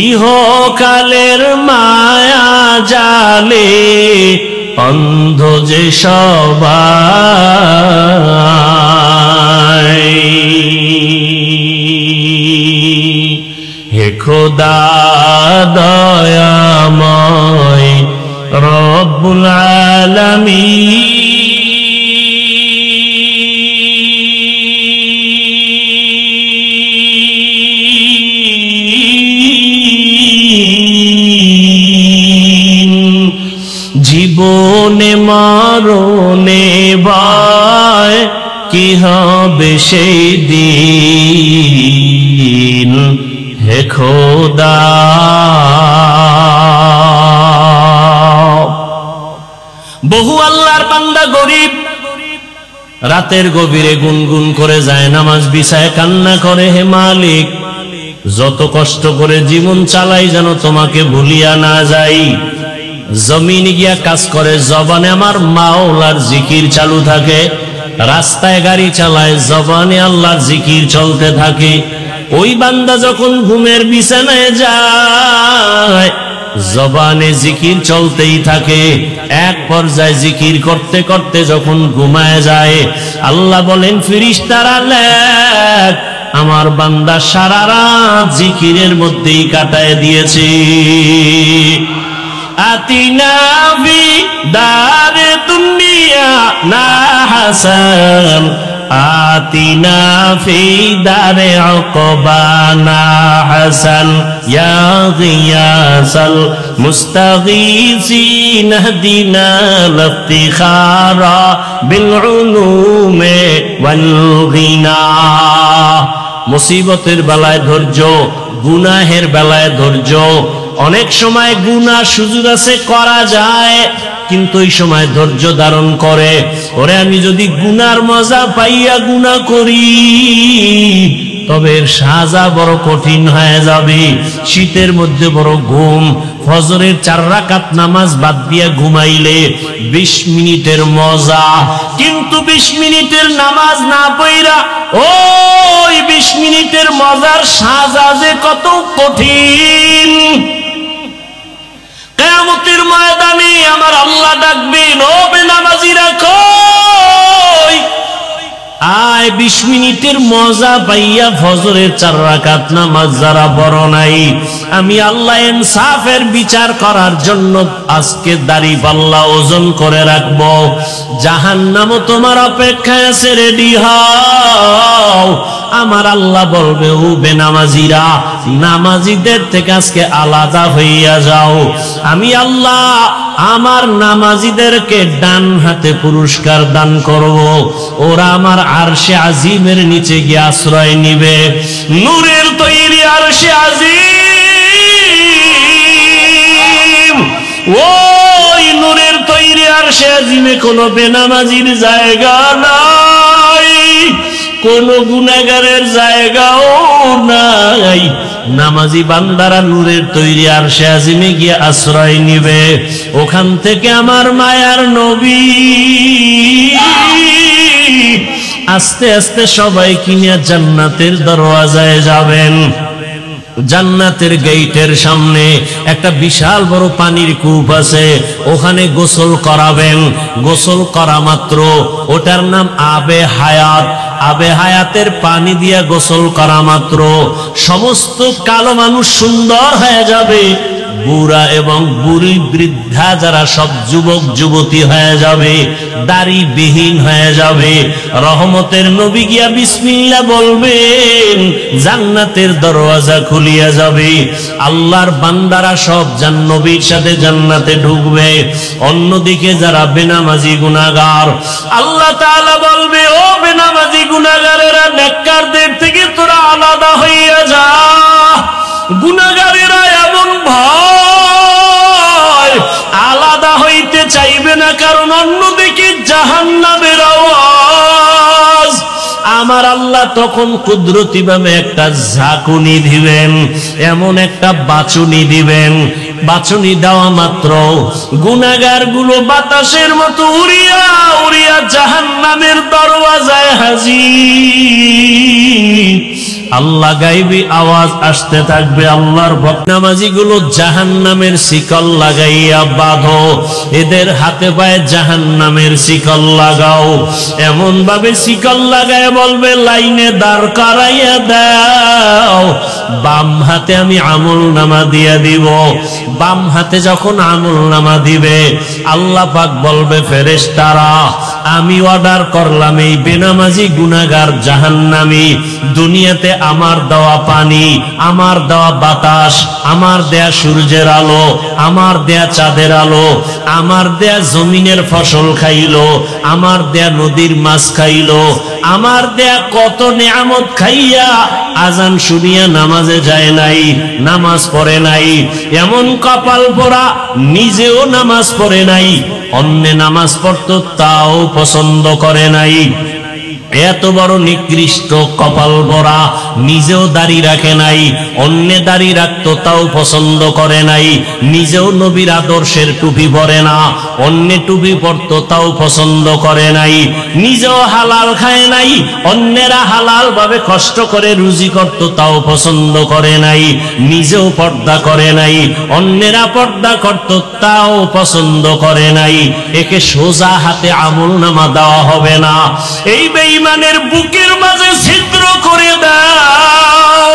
ইহকালের মায়া জালে অন্ধ যে সবাই। খোদা দয়াময় রব্বুল আলামিন জীবনে মরণে ভয় কি হবে সেই দিন হে খোদা বহু আল্লাহর বান্দা গরিব রাতের গভীরে গুনগুন করে যায় নামাজ বিছায় কান্না করে হে মালিক যত কষ্ট করে জীবন চালাই যেন তোমাকে ভুলিয়া না যাই জমিনে গিয়া কাজ করে জবানে আমার মাওলার জিকির চালু থাকে রাস্তায় গাড়ি চালায় জবানে আল্লাহর জিকির চলতে থাকে ওই বান্দা যখন ঘুমের বিছানায় যায় জবানে জিকির চলতেই থাকে এক পর্যায়ে জিকির করতে করতে যখন ঘুমায় যায় আল্লাহ বলেন ফেরেশতারা লেখ আমার বান্দা সারা রাত জিকিরের মধ্যেই কাটায় দিয়েছে আতিনা ফি দারে দুনিয়া না হাসান আতিনা ফি দারে উকবানা হাসান ইয়া গিয়াসাল মুস্তাগীসিন হদিনা লিফতিখারা বিল উলুমে ওয়াল গিনা মুসিবতের বেলায় ধৈর্য গুনাহের বেলায় ধৈর্য অনেক সময় গুনাহ সুযোগ আছে করা যায় কিন্তু এই সময় ধৈর্য ধারণ করে ওরে আমি যদি গুনার মজা পাইয়া গুনাহ করি তবে এর সাজা বড় কঠিন হয়ে যাবে শীতের মধ্যে বড় ঘুম ফজরের 4 রাকাত নামাজ বাদ দিয়া ঘুমাইলে 20 মিনিটের মজা কিন্তু 20 মিনিটের নামাজ না পড়া ওই 20 মিনিটের মজার সাজা যে কত কঠিন কিয়ামতের ময়দানে আমার আল্লাহ ডাকবেন ও বেনামাজিরা কই আয় 20 মিনিটের মজা পাইয়া ফজরের 4 রাকাত নামাজ যারা পড়ো নাই আমি আল্লাহ ইনসাফের বিচার করার জন্য আজকে দাড়ি পাল্লা ওজন করে রাখবো জাহান্নামও তোমার অপেক্ষায় আছে রেডি হও আমার আল্লাহ বলবে ও বেনামাজিরা নামাজিদের থেকে আজকে আলাদা হইয়া যাও আমি আল্লাহ আমার নামাজিদেরকে ডান হাতে পুরস্কার দান করব ওরা আমার আরশে আজিমের নিচে গিয়ে আশ্রয় নিবে নূরের তৈরি আরশে আজিম ওই নূরের তৈরি আরশে আজিমে কোনো বেনামাজির জায়গা নাই কোন গুনাহগারের জায়গাও নাই নামাজি বান্দারা নূরের তৈরি আরশে আজিমে গিয়ে আশ্রয় নিবে ওখান থেকে আমার মায়ার নবী আস্তে আস্তে সবাই কিনে জান্নাতের দরওয়াজায় যাবেন জান্নাতের গেটের সামনে একটা বিশাল বড় পানির কূপ আছে ওখানে গোসল করাবেন গোসল করা মাত্র ওটার নাম আবে হায়াত আবে হায়াতের পানি দিয়া গোসল করা মাত্র সমস্ত কালো মানুষ সুন্দর হয়ে যাবে বুড়া এবং বুড়ি বৃদ্ধা যারা সব যুবক যুবতী হয়ে যাবে দাড়ি বিহীন হয়ে যাবে রহমতের নবী গিয়া বিসমিল্লাহ বলবেন জান্নাতের দরওয়াজা খুলিয়া যাবে আল্লাহর বান্দারা সব নবীর সাথে জান্নাতে ঢুকবে অন্যদিকে যারা বেনামাজি গুনাহগার আল্লাহ তাআলা বলবে ও বেনামাজি গুনাহগারেরা নেককারদের থেকে তোরা আলাদা হইয়া যা গুনাহগারেরা এমন ভয় আলাদা হইতে চাইবে না কারণ অন্যদিকে জাহান্নামের আওয়াজ আমার আল্লাহ তখন কুদরতি ভাবে একটা ঝাঁকুনি দিবেন এমন একটা বাঁচুনি দিবেন বাঁচুনি দেওয়া মাত্র গুনাহগার গুলো বাতাসের মতো উড়িয়া উড়িয়া জাহান্নামের দরওয়াজায় হাজির আল্লাহ গায়বী আওয়াজ আসতে থাকবে, আল্লাহর ভক্ত নামাজিগুলো জাহান্নামের শিকল লাগাইয়া বাঁধো, এদের হাতে পায়ে জাহান্নামের শিকল লাগাও। এমন ভাবে শিকল লাগায় বলবে লাইনে দাঁড় করাইয়া দাও, বাম হাতে আমি আমল নামা দিয়ে দিব। বাম হাতে যখন আমল নামা দিবে আল্লাহ পাক বলবে ফেরেশতারা আমি অর্ডার করলাম এই বেনামাজি গুনাহগার জাহান্নামী দুনিয়াতে আমার দেওয়া পানি, আমার দেওয়া বাতাস, আমার দেয়া সূর্যের আলো, আমার দেয়া চাঁদের আলো, আমার দেয়া জমিনের ফসল খাইলো, আমার দেয়া নদীর মাছ খাইলো, আমার দেয়া কত নিয়ামত খাইয়া আজান শুনিয়া নামাজে যায় নাই, নামাজ পড়ে নাই, এমন কপাল পোড়া নিজেও নামাজ পড়ে নাই, অন্য নামাজ পড়তো তাও পছন্দ করে নাই। এত বড় নিকৃষ্ট কপাল ভরা, নিজেও দাড়ি রাখে নাই, অন্য দাড়ি রাখতো তাও পছন্দ করে নাই, নিজেও নবীর আদর্শের টুপি পরে না, অন্য টুপি পরতো তাও পছন্দ করে নাই, নিজেও হালাল খায় নাই, অন্যেরা হালাল ভাবে কষ্ট করে রুজি করতো তাও পছন্দ করে নাই, নিজেও পর্দা করে নাই, অন্যেরা পর্দা করতো তাও পছন্দ করে নাই। একে সোজা হাতে আমল নামা দেওয়া হবে না। এই বেঈমানের বুকের মাঝে ছিদ্র করে দাও,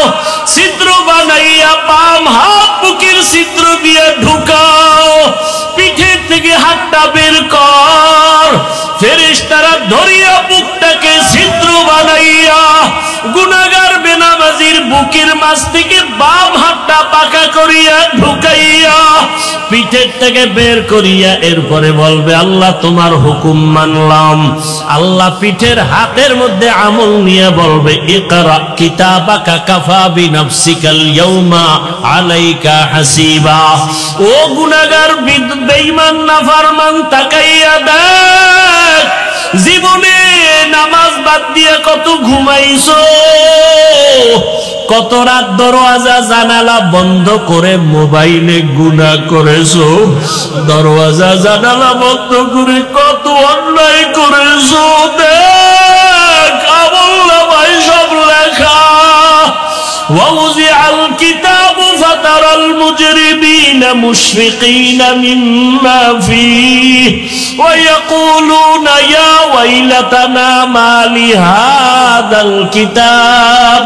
ছিদ্র বানাইয়া বাম হাত বুকের ছিদ্র দিয়ে ঢুকাও, পিঠের থেকে হাতটা বের কর, ফেরেশতারা ধরিয়া বুকটাকে ছিদ্র বানাইয়া গুনাহগার বেনামাজির বুকের মাঝ থেকে বাম হাতটা পাকা করিয়া ঢুকাইয়া পিঠের থেকে বের করিয়া এরপরে বলবে আল্লাহ তোমার হুকুম মানলাম। আল্লাহ পিঠের হাতের মধ্যে আমল নিয়ে বলবে ইকরা কিতাবাকা কাফা বিনাফসিকাল ইয়াউমা আলাইকা হাসিবা। ও গুনাহগার বেঈমান নাফরমান তাকাইয়া দেখ, জীবনে নামাজ বাদ দিয়ে কত ঘুমাইছো, কত রাত দরওয়াজা জানালা বন্ধ করে মোবাইলে গুনাহ করেছো, দরওয়াজা জানালা বন্ধ করে কত অন্যায় করেছো। দেখ আমলনামায় সব লেখা। ووضع الكتاب فترى المجرمين مشفقين مما فيه ويقولون يا ويلتنا ما لهذا الكتاب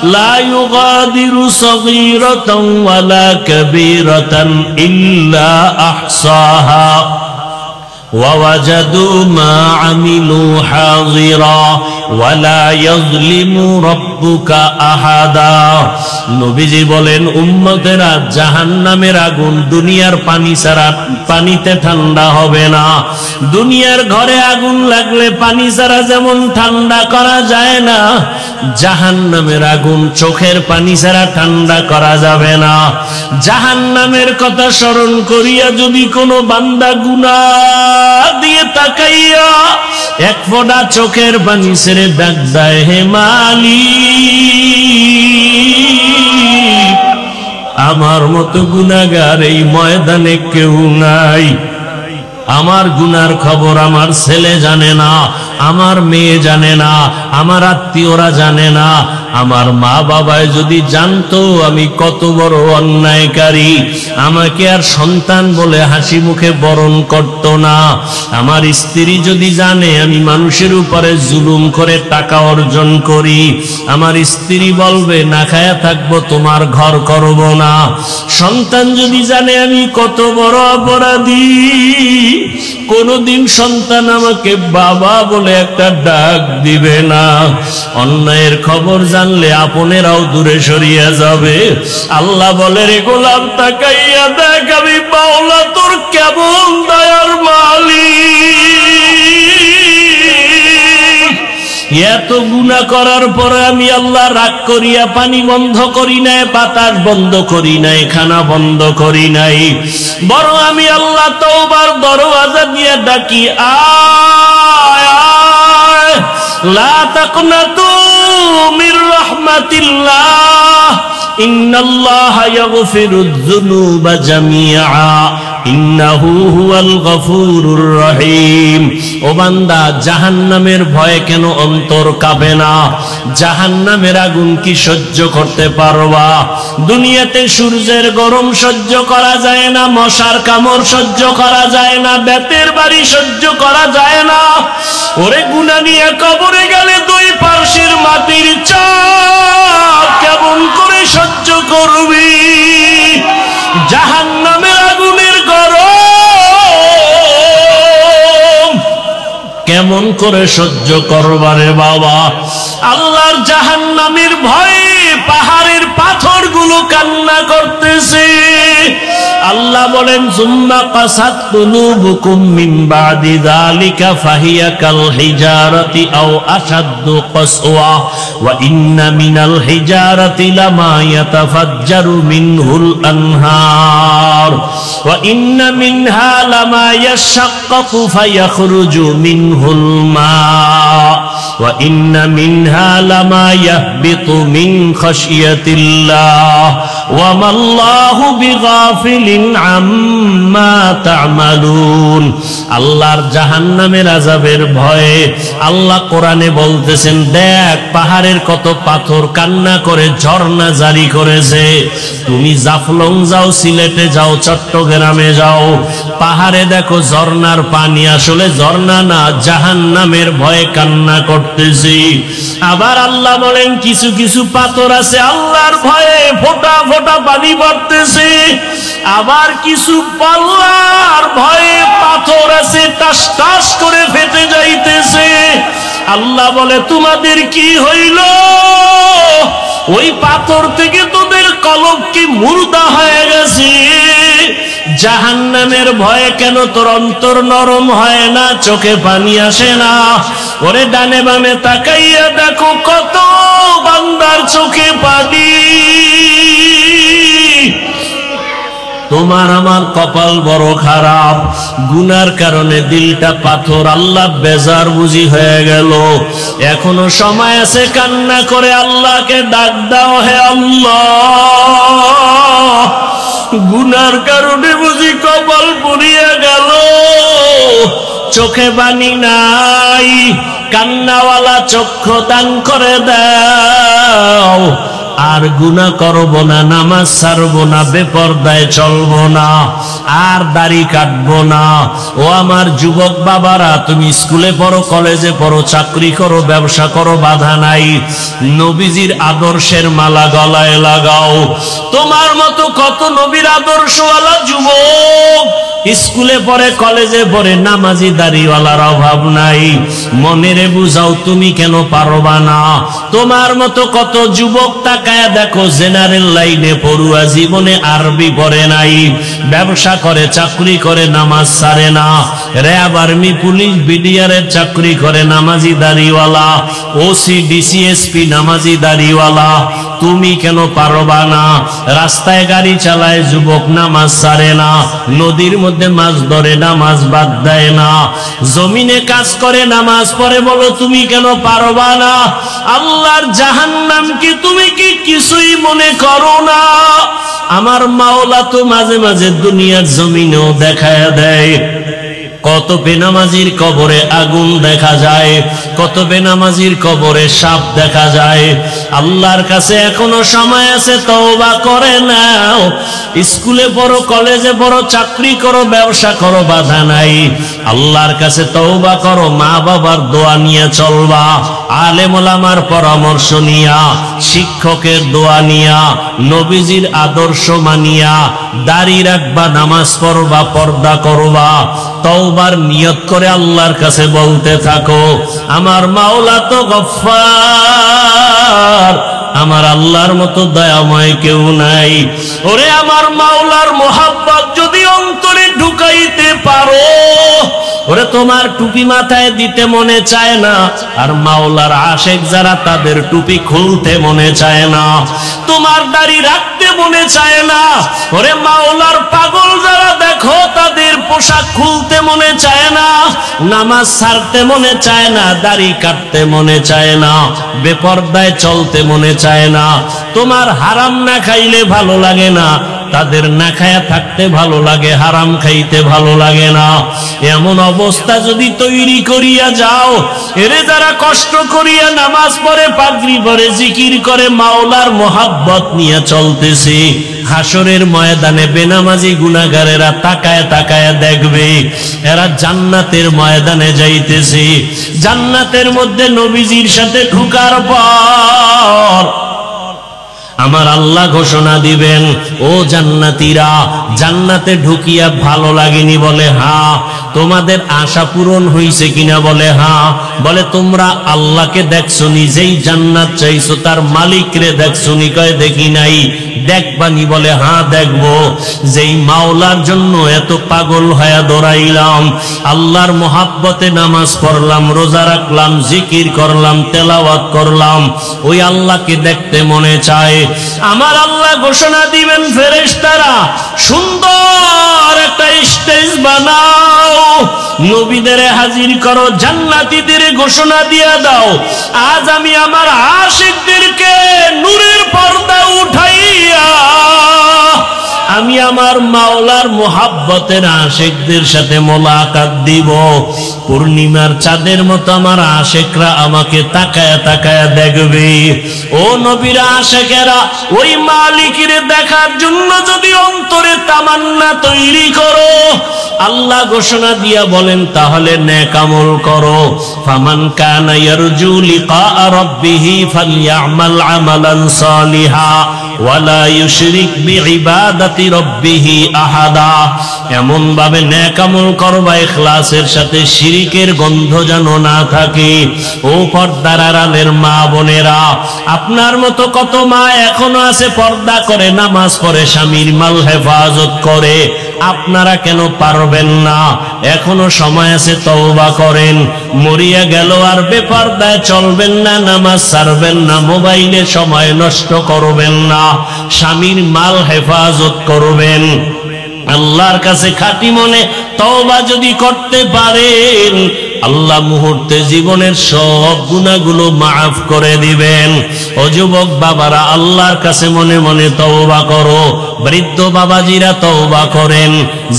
لا يغادر صغيرة ولا كبيرة إلا أحصاها ووجدوا ما عملوا حاضرا ولا يظلم ربك أحدا। নবীজি বলেন উম্মতেরা জাহান্নামের আগুন দুনিয়ার পানি ছাড়া পানিতে ঠান্ডা হবে না। দুনিয়ার ঘরে আগুন লাগলে পানি ছাড়া যেমন ঠান্ডা করা যায় না, জাহান্নামের আগুন চোখের পানি ছাড়া ঠান্ডা করা যাবে না। জাহান্নামের কথা স্মরণ করিয়া যদি কোনো বান্দা গুনাহ দিয়ে তাকাইয়া এক ফোঁটা চোখের পানি ছেড়ে ডাক দেয় হে মালিক, আমার মতো গুনাহগার এই ময়দানে কেউ নাই। আমার গুনার খবর আমার ছেলে জানে না, আমার মেয়ে জানে না, আমার আত্মীয়রা জানে না। আমার মা বাবায় যদি জানতো আমি কত বড় অন্যায়কারী, আমাকে আর সন্তান বলে হাসি মুখে বরণ করত না। আমার স্ত্রী যদি জানে আমি মানুষের উপরে জুলুম করে টাকা অর্জন করি, আমার স্ত্রী বলবে না খায়া থাকবো, তোমার ঘর করব না। সন্তান যদি জানে আমি কত বড় অপরাধী, কোনদিন সন্তান আমাকে বাবা বলে একটা ডাক দিবে না। অন্যায়ের খবর জানলে আপনেরাও দূরে সরিয়ে যাবে। আল্লাহ বলে রে গোলাম তাকাইয়া দেখ আমি মাওলা তোর কেমন দয়ার মালিক। এত গুনাহ করার পরে আমি আল্লাহ রাগ করিয়া পানি বন্ধ করি নাই, বাতাস বন্ধ করি নাই, খানা বন্ধ করি নাই, বরং আমি আল্লাহ তওবার দরওয়াজা দিয়ে ডাকি আয় আয় লা তাকনাতু মির রাহমাতিল্লাহ ইন্নাল্লাহা ইয়াগফিরুয যুনুবা জামিআ ইন্নাহু হুয়াল গফুরুর রহিম। ও বান্দা, জাহান্নামের ভয়ে কেন অন্তর কাঁপে না? জাহান্নামের আগুন কি সহ্য করতে পারবা? দুনিয়াতে সূর্যের গরম সহ্য করা যায় না, মশার কামড় সহ্য করা যায় না, বেতের বাড়ি সহ্য করা যায় না। ওরে গুনাহ নিয়ে কবরে গেলে দুই পার্শ্বের মাটির চাপ কেমন করে সহ্য করবি? জাহান্নামের আগুনের গরম কেমন করে সহ্য করবারে বাবা? আল্লাহর জাহান্নামের ভয়ে পাহাড়ের পাথরগুলো কান্না করতেছে। আল্লাহ বলেন, সুম্মা কাসাত কুলুবুকুম মিন বাদি যালিকা ফাহিয়া কাল হিজারাতি আও আশাদ্দু কাসওয়া ওয়া ইন্না মিনাল হিজারাতি লামা ইয়াতাফাজ্জারু মিনহুল আনহার ওয়া ইন্না মিনহা লামা ইয়াশাক্কাকু ফায়াখরুজু মিনহুল মা ওয়া ইন্না মিনহা লামা ইয়াহবিতু মিন খাশিয়াতিল্লাহ ওয়া মাল্লাহু বিগাফিলিন আম্মা তা'মালুন। আল্লাহর জাহান্নামের আযাবের ভয়ে আল্লাহ কোরআনে বলতেছেন, দেখ পাহাড়ের কত পাথর কান্না করে ঝর্ণা জারি করেছে। তুমি জাফলং যাও, সিলেটে যাও, চট্টগ্রামে যাও, পাহাড়ে দেখো ঝর্ণার পানি আসলে ঝর্ণা না, জাহান্নামের ভয়ে কান্না করতেছি। আবার আল্লাহ বলেন, কিছু কিছু পাথর আছে আল্লাহর ভয়ে ফোঁটা ফোঁটা পানি পড়তেছে। আবার কিছু পাল্লার ভয়ে পাথর আছে টাস টাস করে ফেটে যাইতেছে। আল্লাহ বলে, তোমাদের কি হইল? ওই পাথর থেকে তোদের কলব কি মুর্দা হয়ে গেছে? জাহান্নামের ভয়ে কেন তোর অন্তর নরম হয় না, চোখে পানি আসে না? ওরে ডানে বামে তাকাইয়া দেখো কত বান্দার চোখে পানি। তোমার আমার কপাল বড় খারাপ, গুনার কারণে দিলটা পাথর। আল্লাহ বেজার বুঝি হয়ে গেল। এখনো সময় আছে, কান্না করে আল্লাহকে ডাক দাও, হে আল্লাহ, গুনার কারণে বুঝি কপাল পুড়িয়ে গেল, চোখে পানি নাই, কান্নাওয়ালা চক্ষু দান করে দাও। আর গুনাহ করব না, নামাজ ছাড়ব না, বেপরদায় চলব না, আর দাড়ি কাটবো না। ও আমার যুবক বাবারা, তুমি স্কুলে পড়ো, কলেজে পড়ো, চাকরি করো, ব্যবসা করো, বাধা নাই। নবীজির আদর্শের মালা গলায় লাগাও। তোমার মতো কত নবীর আদর্শওয়ালা যুবক স্কুলে পড়ে, কলেজে পড়ে, নামাজি দাড়িওয়ালার অভাব নাই। মনেরে বুঝাও, তুমি কেন পারবা না? তোমার মতো কত যুবক তাকায়া দেখো, জেনারেল লাইনে পড়ুয়া, জীবনে আরবি পড়ে নাই, ব্যবসা করে, চাকরি করে, নামাজ ছাড়ে না, র্যাব, আর্মি, পুলিশ, বিডিআরের চাকরি করে, নামাজি দাড়িওয়ালা, ওসি, ডিসিএসপি, নামাজি দাড়িওয়ালা। তুমি কেন পারবা না? রাস্তায় গাড়ি চালায় যুবক, নামাজ ছাড়ে না, নদীর মধ্যে মাছ ধরে, নামাজ বাদ দেয় না, জমিনে কাজ করে, নামাজ পড়ে, বলো তুমি কেন পারবা না? আল্লাহর জাহান্নাম কি তুমি কি কিছুই মনে করো না? আমার মাওলা তো মাঝে মাঝে দুনিয়ার জমিনেও দেখায় দেয়। কত বেনামাজির কবরে আগুন দেখা যায়, কত বেনামাজির কবরে সাপ দেখা যায়। আল্লাহর কাছে এখনো সময় আছে, তওবা করে নাও। স্কুলে পড়ো, কলেজে পড়ো, চাকরি করো, ব্যবসা করো, বাধা নাই। আল্লাহর কাছে তওবা করো, মা বাবার দোয়া নিয়ে চলবা, আলেম ওলামার পরামর্শ নিয়া, শিক্ষকের দোয়া নিয়া, নবীজির আদর্শ মানিয়া দাড়ি রাখবা, নামাজ পড়বা, পর্দা করবা, তওবার নিয়ত করে আল্লাহর কাছে বলতে থাকো, আমার মাওলা তো গফফার, আমার আল্লাহর মতো দয়াময় কেউ নাই। ওরে আমার মাওলার মোহাব্বত যদি অন্তরে ঢুকাইতে পারো, ওরে তোমার টুপি মাথায় দিতে মনে চায় না, আর মাওলার আশেক যারা তাদের টুপি খুলতে মনে চায় না, তোমার দাড়ি রাখতে মনে চায় না। ওরে মাওলার পাগল যারা দেখো তাদের পোশাক খুলতে মনে চায় না, নামাজ ছাড়তে মনে চায় না, দাড়ি কাটতে মনে চায় না, বেপরদায় চলতে মনে চায় না, তোমার হারাম না খাইলে ভালো লাগে না, তাদের না খায়া থাকতে ভালো লাগে, হারাম খাইতে ভালো লাগে না। এমন অবস্থা যদি তৈরি করিয়া যাও, এরে যারা কষ্ট করিয়া নামাজ পড়ে, পাগড়ি পরে, জিকির করে, মাওলার মোহাব্বত নিয়ে চলতেছে, হাসরের ময়দানে বেনামাজি গুনাহগারেরা তাকায় তাকায় দেখবে এরা জান্নাতের ময়দানে যাইতেছে। জান্নাতের মধ্যে নবীজির সাথে ঢুকার পর আমার আল্লাহ ঘোষণা দিবেন, ও জান্নাতীরা, জান্নাতে ঢুকিয়া ভালো লাগেনি? বলে হ্যাঁ। তোমাদের আশা পূরণ হইছে কিনা? বলে হ্যাঁ। বলে তোমরা আল্লাহকে দেখছো, নিজেই জান্নাত চাইছো, তার মালিকরে দেখছো নি? কয় দেখি নাই। দেখবানি? বলে হ্যাঁ দেখবো। যেই মাওলার জন্য এত পাগল হয়ে দৌড়াইলাম, আল্লাহর মোহাব্বতে নামাজ পড়লাম, রোজা রাখলাম, জিকির করলাম, তেলাওয়াত করলাম, ওই আল্লাহকে দেখতে মনে চায়। আমার আল্লাহ ঘোষণা দিবেন, ফেরেশতারা সুন্দর একটা স্টেজ বানাও, নবীদের হাজির করো, জান্নাতীদের ঘোষণা দিয়ে দাও, আজ আমি আমার আশিকদেরকে নূরের পর্দা উঠাইয়া আমি আমার মাওলার মোহাব্বতের আশিকদের সাথে মোলাকাত দিব। পূর্ণিমার চাঁদের মতো আমার আশিকরা আমাকে তাকায়া তাকায়া দেখবে। ও নবীর আশিকেরা, ওই মালিকের দেখার জন্য যদি অন্তরে তামান্না তৈরি করো, আল্লাহ ঘোষণা দিয়া বলেন তাহলে নেক আমল করো। ফামান কানা ইয়ারজু লিকা রাব্বিহি ফালইআমাল আমালান সালিহা ওয়ালা ইউশরিক বিইবাদাতি রাব্বিহি আহাদা। এমন ভাবে নেক আমল করবা ইখলাসের সাথে, শিরিকের গন্ধ যেন না থাকে। ও পর্দার আড়ালের মা বোনেরা, আপনার মতো কত মা এখনো আছে পর্দা করে, নামাজ পড়ে, স্বামীর মাল হেফাজত করে, আপনারা কেন পারবেন না? এখনো সময় আছে, তওবা করেন। মরিয়া গেল আর বেপরদায় চলবেন না, নামাজ ছাড়বেন না, মোবাইলে সময় নষ্ট করবেন না, স্বামীর মাল হেফাজত করবেন। আল্লাহর কাছে খাঁটি মনে তওবা যদি করতে পারেন, আল্লাহ মুহূর্তে জীবনের সব গুনাহগুলো মাফ করে দিবেন। ও যুবক বাবারা, আল্লাহর কাছে মনে মনে তওবা করো। বৃদ্ধ বাবাজিরা তওবা করেন,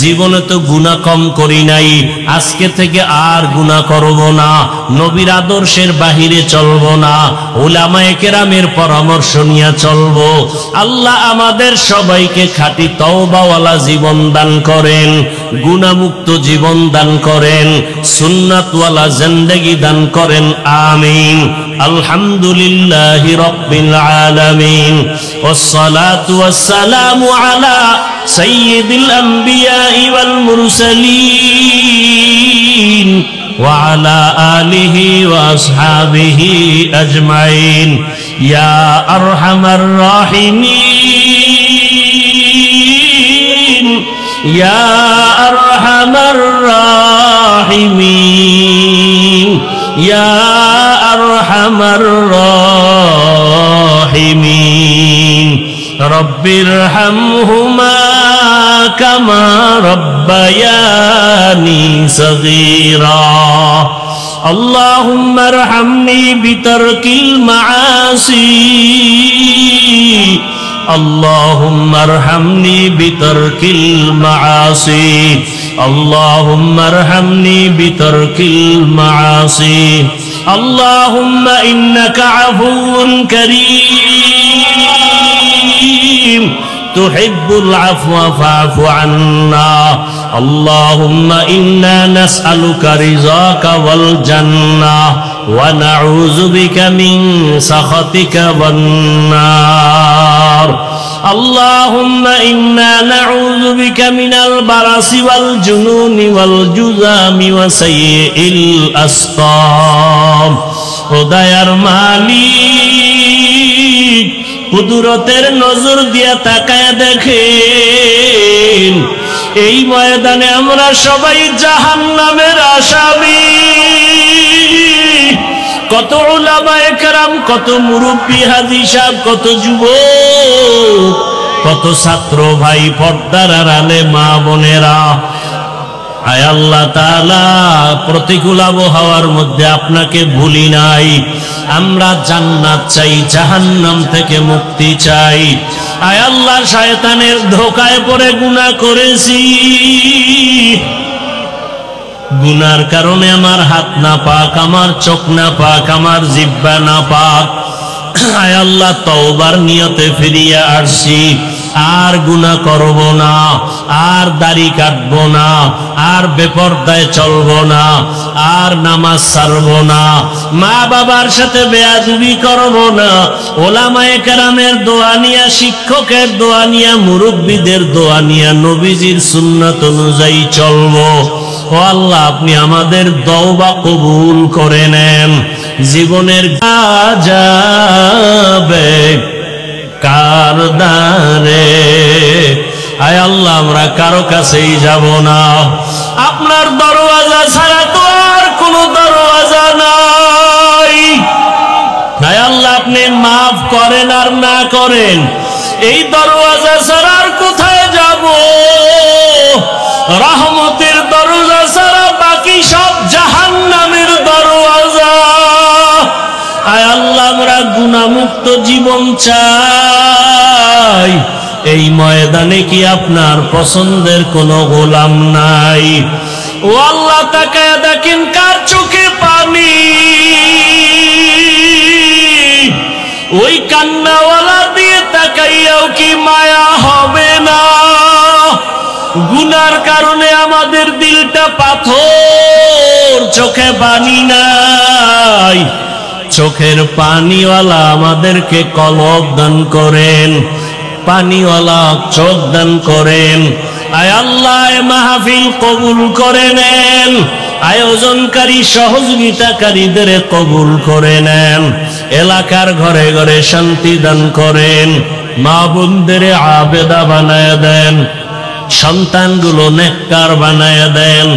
জীবনে তো গুনাহ কম করি নাই, আজকে থেকে আর গুনাহ করব না, নবীর আদর্শের বাহিরে চলব না, উলামায়ে কেরামের পরামর্শ নিয়ে চলব। আল্লাহ আমাদের সবাইকে খাঁটি তওবাওয়ালা জীবন দান করেন, গুনাহমুক্ত জীবন দান করেন, সুন্নাতওয়ালা জিন্দেগি দান করেন। আমিন। আলহামদুলিল্লাহি রাব্বিল আলামিন, ওয়াসসালাতু ওয়াসসালামু আলা সাইয়্যিদিল আমবিয়াই ওয়াল মুরসালিন ওয়া আলা আলিহি ওয়া আসহাবিহি আজমাইন। ইয়া আরহামার রাহিমিন, ইয়া আরহামার রাহিমিন, ইয়া আরহামার রাহিমিন। রব্বিরহামহুমা কামা রব্বায়ানি সগীরা। اللهم ارحمني بترك المعاصي، اللهم ارحمني بترك المعاصي، اللهم ارحمني بترك المعاصي. اللهم إنك عفو كريم تحب العفو فاعف عنا. اللهم إنا نسألك رضاك والجنة ونعوذ بك من سخطك والنار. اللهم إنا نعوذ بك من البرص والجنون والجذام وسيء الأسقام. খোদায়ার মালিক, কুদরতের নজর দিয়া তাকায় দেখেন, এই ময়দানে আমরা সবাই জাহান্নামের আসামি। কত উলামায়ে কেরাম, কত মুরব্বী হাজী সাহেব, কত যুবক, কত ছাত্র ভাই, পর্দার আড়ালে মা বোনেরা, আয় আল্লাহ তাআলা, প্রতিকূল আবহাওয়ার মধ্যে আপনাকে ভুলি নাই। আমরা জান্নাত চাই, জাহান্নাম থেকে মুক্তি চাই। আয় আল্লাহ, শয়তানের ধোঁকায় পড়ে গুনাহ করেছি। গুনার কারণে আমার হাত না পাক, আমার চোখ না পাক, আমার জিহ্বা না পাক। আয় আল্লাহ, তওবার নিয়তে ফিরিয়ে আসছি। আর গুনাহ করব না, আর দাড়ি কাটব না, আর বেপরদায় চলব না, আর নামাজ ছাড়ব না, মা বাবার সাথে বেয়াদবি করব না, ওলামায়ে কেরামের দোয়া নিয়া, শিক্ষকের দোয়া নিয়া, মুরব্বীদের দোয়া নিয়া, নবীজির সুন্নাত অনুযায়ী চলব। ও আল্লাহ, আপনি আমাদের তওবা কবুল করে নেন। জীবনের যাবে কার দ্বারে, আয় আল্লাহ, আমরা কারো কাছেই যাব না। আপনার দরওয়াজা ছাড়া তো আর কোনো দরওয়াজা নাই। আয় আল্লাহ, আপনি মাফ করেন আর না করেন, এই দরওয়াজা ছাড়া আর কোথায় যাব? রহমতের দরজা ছাড়া বাকি সব জাহান্নামের দরওয়াজা। আয় আল্লাহ, আমরা গুনাহমুক্ত জীবন চাই। এই ময়দানে কি আপনার পছন্দের কোনো গোলাম নাই? ও আল্লাহ, তাকায় দেখেন কার চোখে পানি। ওই কান্নাওয়ালা দিয়ে তাকাইয়াও কি মায়া হবে না? গুনার কারণে আমাদের দিলটা পাথর, চোখে পানি নাই। চোখের পানিওয়ালা আমাদেরকে কলব দান করেন, পানিওয়ালা চোখ দান করেন। আয় আল্লাহ, মাহফিল কবুল করে নেন। আয়োজনকারী সহযোগিতাকারীদের কবুল করে নেন। এলাকার ঘরে ঘরে শান্তি দান করেন। মা বোনদের আবেদা বানায় দেন, সন্তানগুলো নেককার বানায় দেন।